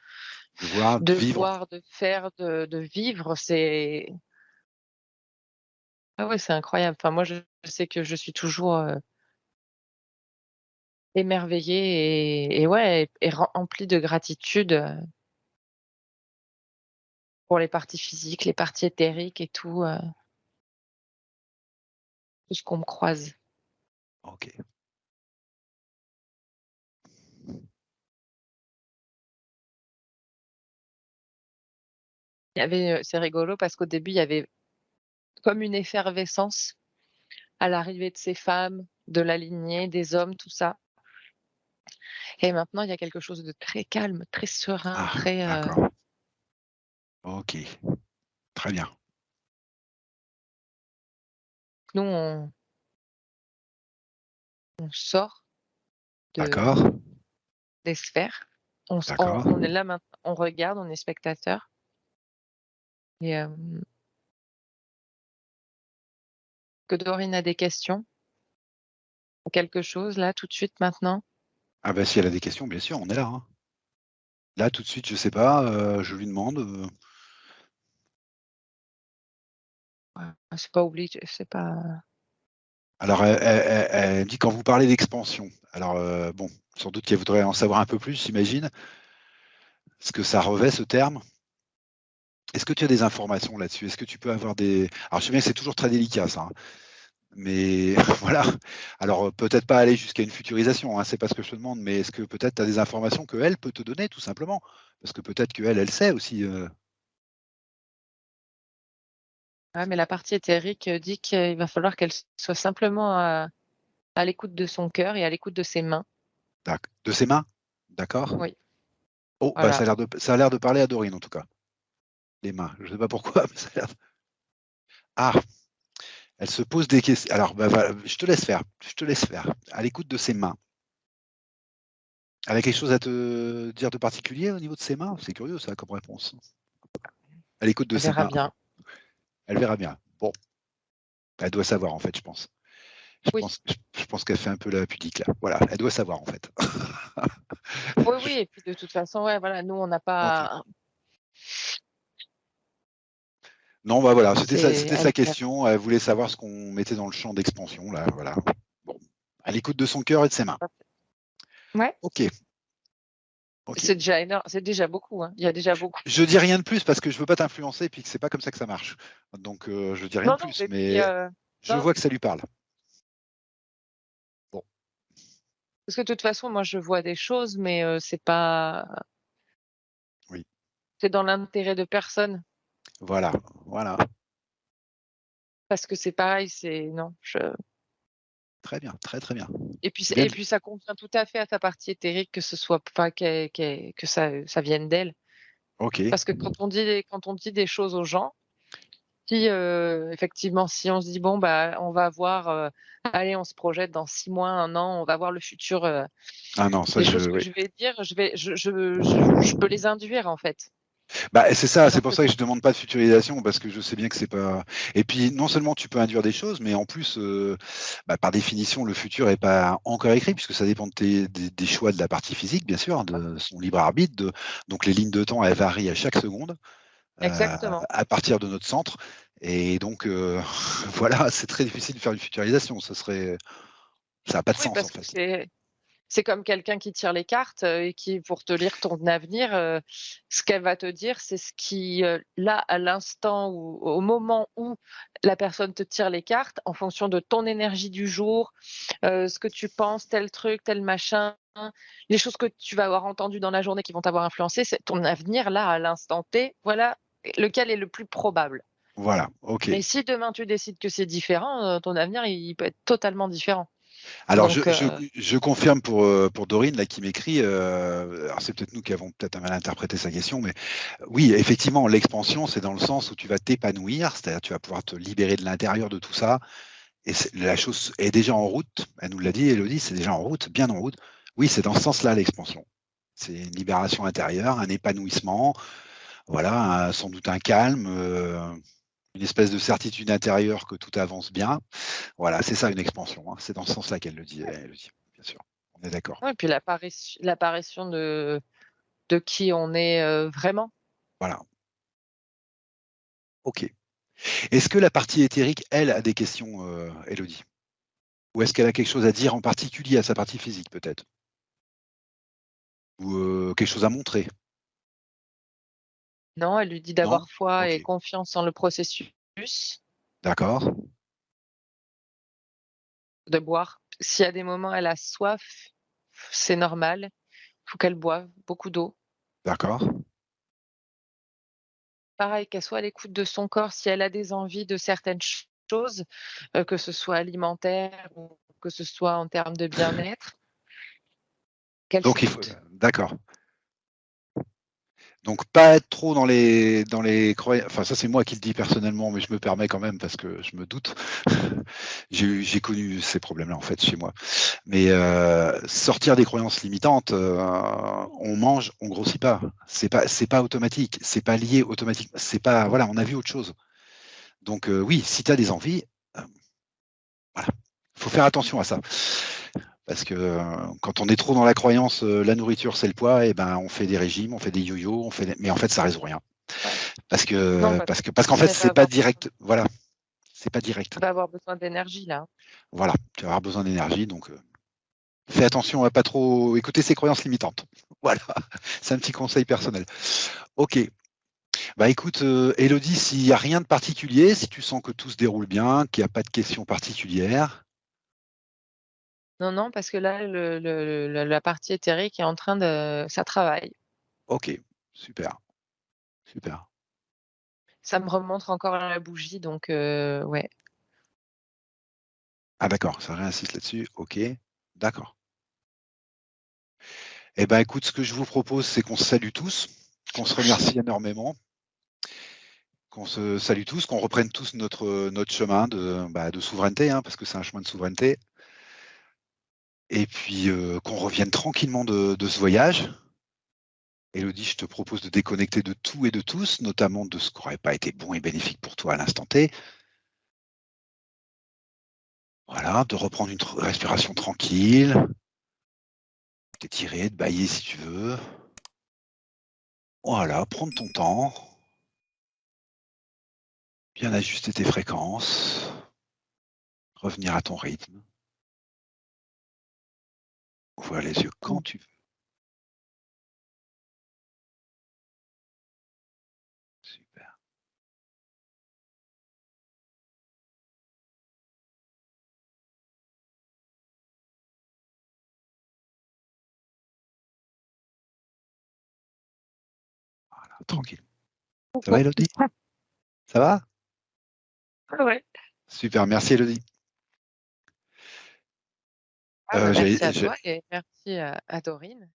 voir, de de vivre. voir, de faire, de vivre, c'est ah ouais, c'est incroyable. Enfin moi je sais que je suis toujours, émerveillée et ouais et remplie de gratitude, pour les parties physiques, les parties éthériques et tout ce qu'on me croise. OK. Il y avait, c'est rigolo parce qu'au début, il y avait comme une effervescence à l'arrivée de ces femmes, de la lignée, des hommes, tout ça et maintenant, il y a quelque chose de très calme, très serein, Ah, très, d'accord. OK, très bien. nous on sort de D'accord, des sphères. d'accord. On est là maintenant, on regarde, on est spectateur et que Dorine a des questions ou quelque chose là, tout de suite, maintenant? Ah bah, si elle a des questions, bien sûr, on est là, hein. Là, tout de suite, je sais pas, je lui demande, Ouais, c'est pas obligé, c'est pas alors elle dit: «Quand vous parlez d'expansion», alors, bon, sans doute qu'elle voudrait en savoir un peu plus, j'imagine, ce que ça revêt ce terme. Est-ce que tu as des informations là-dessus? Est-ce que tu peux avoir des alors je sais bien que c'est toujours très délicat ça, hein, mais voilà. Alors, peut-être pas aller jusqu'à une futurisation, hein, c'est pas ce que je te demande, mais est-ce que peut-être tu as des informations qu'elle peut te donner tout simplement? Parce que peut-être qu'elle, elle sait aussi, ouais, mais la partie éthérique, dit qu'il va falloir qu'elle soit simplement à l'écoute de son cœur et à l'écoute de ses mains. de ses mains? D'accord. Oui, Oh, bah, voilà. ça a l'air de parler à Dorine en tout cas, les mains. Je sais pas pourquoi, mais ça a l'air de ah! Elle se pose des questions. Alors, bah, je te laisse faire, je te laisse faire. À l'écoute de ses mains. Elle a quelque chose à te dire de particulier au niveau de ses mains? C'est curieux ça comme réponse. À l'écoute de Elle ses verra mains. bien. Elle verra bien. Bon, elle doit savoir en fait, je pense. Oui, Je pense qu'elle fait un peu la pudique là. Voilà, elle doit savoir en fait. oui, Je oui et puis de toute façon, ouais, voilà, nous on n'a OK. pas Non, bah, voilà, c'est c'était elle sa question. Elle voulait savoir ce qu'on mettait dans le champ d'expansion là, voilà. Bon, à l'écoute de son cœur et de ses mains. ouais, OK, OK. c'est déjà énorme, c'est déjà beaucoup, hein. Il y a déjà beaucoup. Je dis rien de plus parce que je veux pas t'influencer et puis que c'est pas comme ça que ça marche. Donc, je dis rien de Non, non, plus, et puis, mais je non, vois que ça lui parle. Bon, parce que de toute façon, moi je vois des choses, mais c'est pas oui, c'est dans l'intérêt de personne. voilà, voilà. Parce que c'est pareil, c'est non, je Très bien, très, très bien. C'est bien et de puis ça convient tout à fait à sa partie éthérique que ce soit pas que ça vienne d'elle. OK. Parce que quand on dit des choses aux gens, si, effectivement, si on se dit: «Bon, bah, on va voir, allez, on se projette dans 6 mois, 1 an, on va voir le futur», Ah non, ça les choses je que oui. je vais dire, je peux les induire, en fait. Bah, c'est ça, c'est Alors pour que ça que je demande pas de futurisation parce que je sais bien que c'est pas et puis non seulement tu peux induire des choses, mais en plus, bah, par définition, le futur est pas encore écrit puisque ça dépend de tes des choix de la partie physique, bien sûr, de son libre arbitre, donc les lignes de temps, elles varient à chaque seconde, heu, exactement. à partir de notre centre et donc voilà, c'est très difficile de faire une futurisation. Ça a pas de Oui, sens, en parce que fait. c'est comme quelqu'un qui tire les cartes, et qui pour te lire ton avenir, ce qu'elle va te dire, c'est ce qui, là, à l'instant ou au moment où la personne te tire les cartes, en fonction de ton énergie du jour, ce que tu penses, tel truc, tel machin, les choses que tu vas avoir entendues dans la journée qui vont t'avoir influencé, c'est ton avenir là, à l'instant T, voilà lequel est le plus probable. Voilà, OK. Mais si demain tu décides que c'est différent, ton avenir il peut être totalement différent. Alors Donc je confirme pour Dorine là qui m'écrit, alors c'est peut-être nous qui avons peut-être mal interprété sa question, mais oui, effectivement, l'expansion, c'est dans le sens où tu vas t'épanouir, c'est-à-dire tu vas pouvoir te libérer de l'intérieur de tout ça et la chose est déjà en route. Elle nous l'a dit, Élodie, c'est déjà en route, bien en route. Oui, c'est dans ce sens-là l'expansion. C'est une libération intérieure, un épanouissement, voilà, sans doute un calme, une espèce de certitude intérieure que tout avance bien. Voilà, c'est ça une expansion, hein. C'est dans ce sens-là qu'elle le dit, Élodie, bien sûr. On est d'accord. Ouais, et puis l'apparition de qui on est, vraiment. Voilà. OK. Est-ce que la partie éthérique, elle, a des questions, Élodie? Ou est-ce qu'elle a quelque chose à dire en particulier à sa partie physique peut-être? Ou, quelque chose à montrer? Non, elle lui dit Non? d'avoir foi et OK. confiance en le processus, D'accord, de boire. Si à des moments elle a soif, c'est normal, faut qu'elle boive beaucoup d'eau. d'accord, Pareil, qu'elle soit à l'écoute de son corps, si elle a des envies de certaines choses, que ce soit alimentaire ou que ce soit en termes de bien-être, qu'elle donc il faut s'écoute. d'accord. Donc pas être trop dans les enfin ça c'est moi qui le dis personnellement, mais je me permets quand même parce que je me doute. J'ai connu ces problèmes-là en fait chez moi. Mais, sortir des croyances limitantes, on mange, on grossit pas. C'est pas automatique, c'est pas lié automatiquement, c'est pas voilà, on a vu autre chose. Donc, oui, si tu as des envies, heu, voilà, faut faire attention à ça. Parce que, quand on est trop dans la croyance, la nourriture c'est le poids et ben, on fait des régimes, on fait des yo-yo, mais en fait ça résout rien. Ouais. Parce Non, que parce parce que que parce qu'en fait elle va c'est pas avoir besoin direct, voilà, c'est pas direct. elle va avoir besoin d'énergie là, hein. Voilà, tu vas avoir besoin d'énergie donc, fais attention à pas trop écouter ses croyances limitantes. Voilà, c'est un petit conseil personnel. OK. Bah, écoute, Élodie, s'il y a rien de particulier, si tu sens que tout se déroule bien, qu'il y a pas de questions particulières, Non, non, parce que là, la partie éthérique est en train de ça travaille. OK, super, super. Ça me remontre encore à la bougie donc ouais. Ah d'accord, ça réinsiste là-dessus, OK, d'accord. Eh ben, écoute, ce que je vous propose, c'est qu'on se salue tous, qu'on se remercie énormément, qu'on se salue tous, qu'on reprenne tous notre chemin de souveraineté, hein, parce que c'est un chemin de souveraineté et puis, qu'on revienne tranquillement de ce voyage. Élodie, je te propose de déconnecter de tout et de tous, notamment de ce qui n'aurait pas été bon et bénéfique pour toi à l'instant T. Voilà, de reprendre une respiration tranquille, t'étirer, te bâiller si tu veux. Voilà, prendre ton temps, bien ajuster tes fréquences, revenir à ton rythme. Ouvrir les yeux quand Mmh. tu veux. Super. Voilà, tranquille. Ça va, Élodie? Ça va? Ah ouais. Super, merci Élodie. Ah bah, J'allais merci à j'ai toi et merci à Dorine.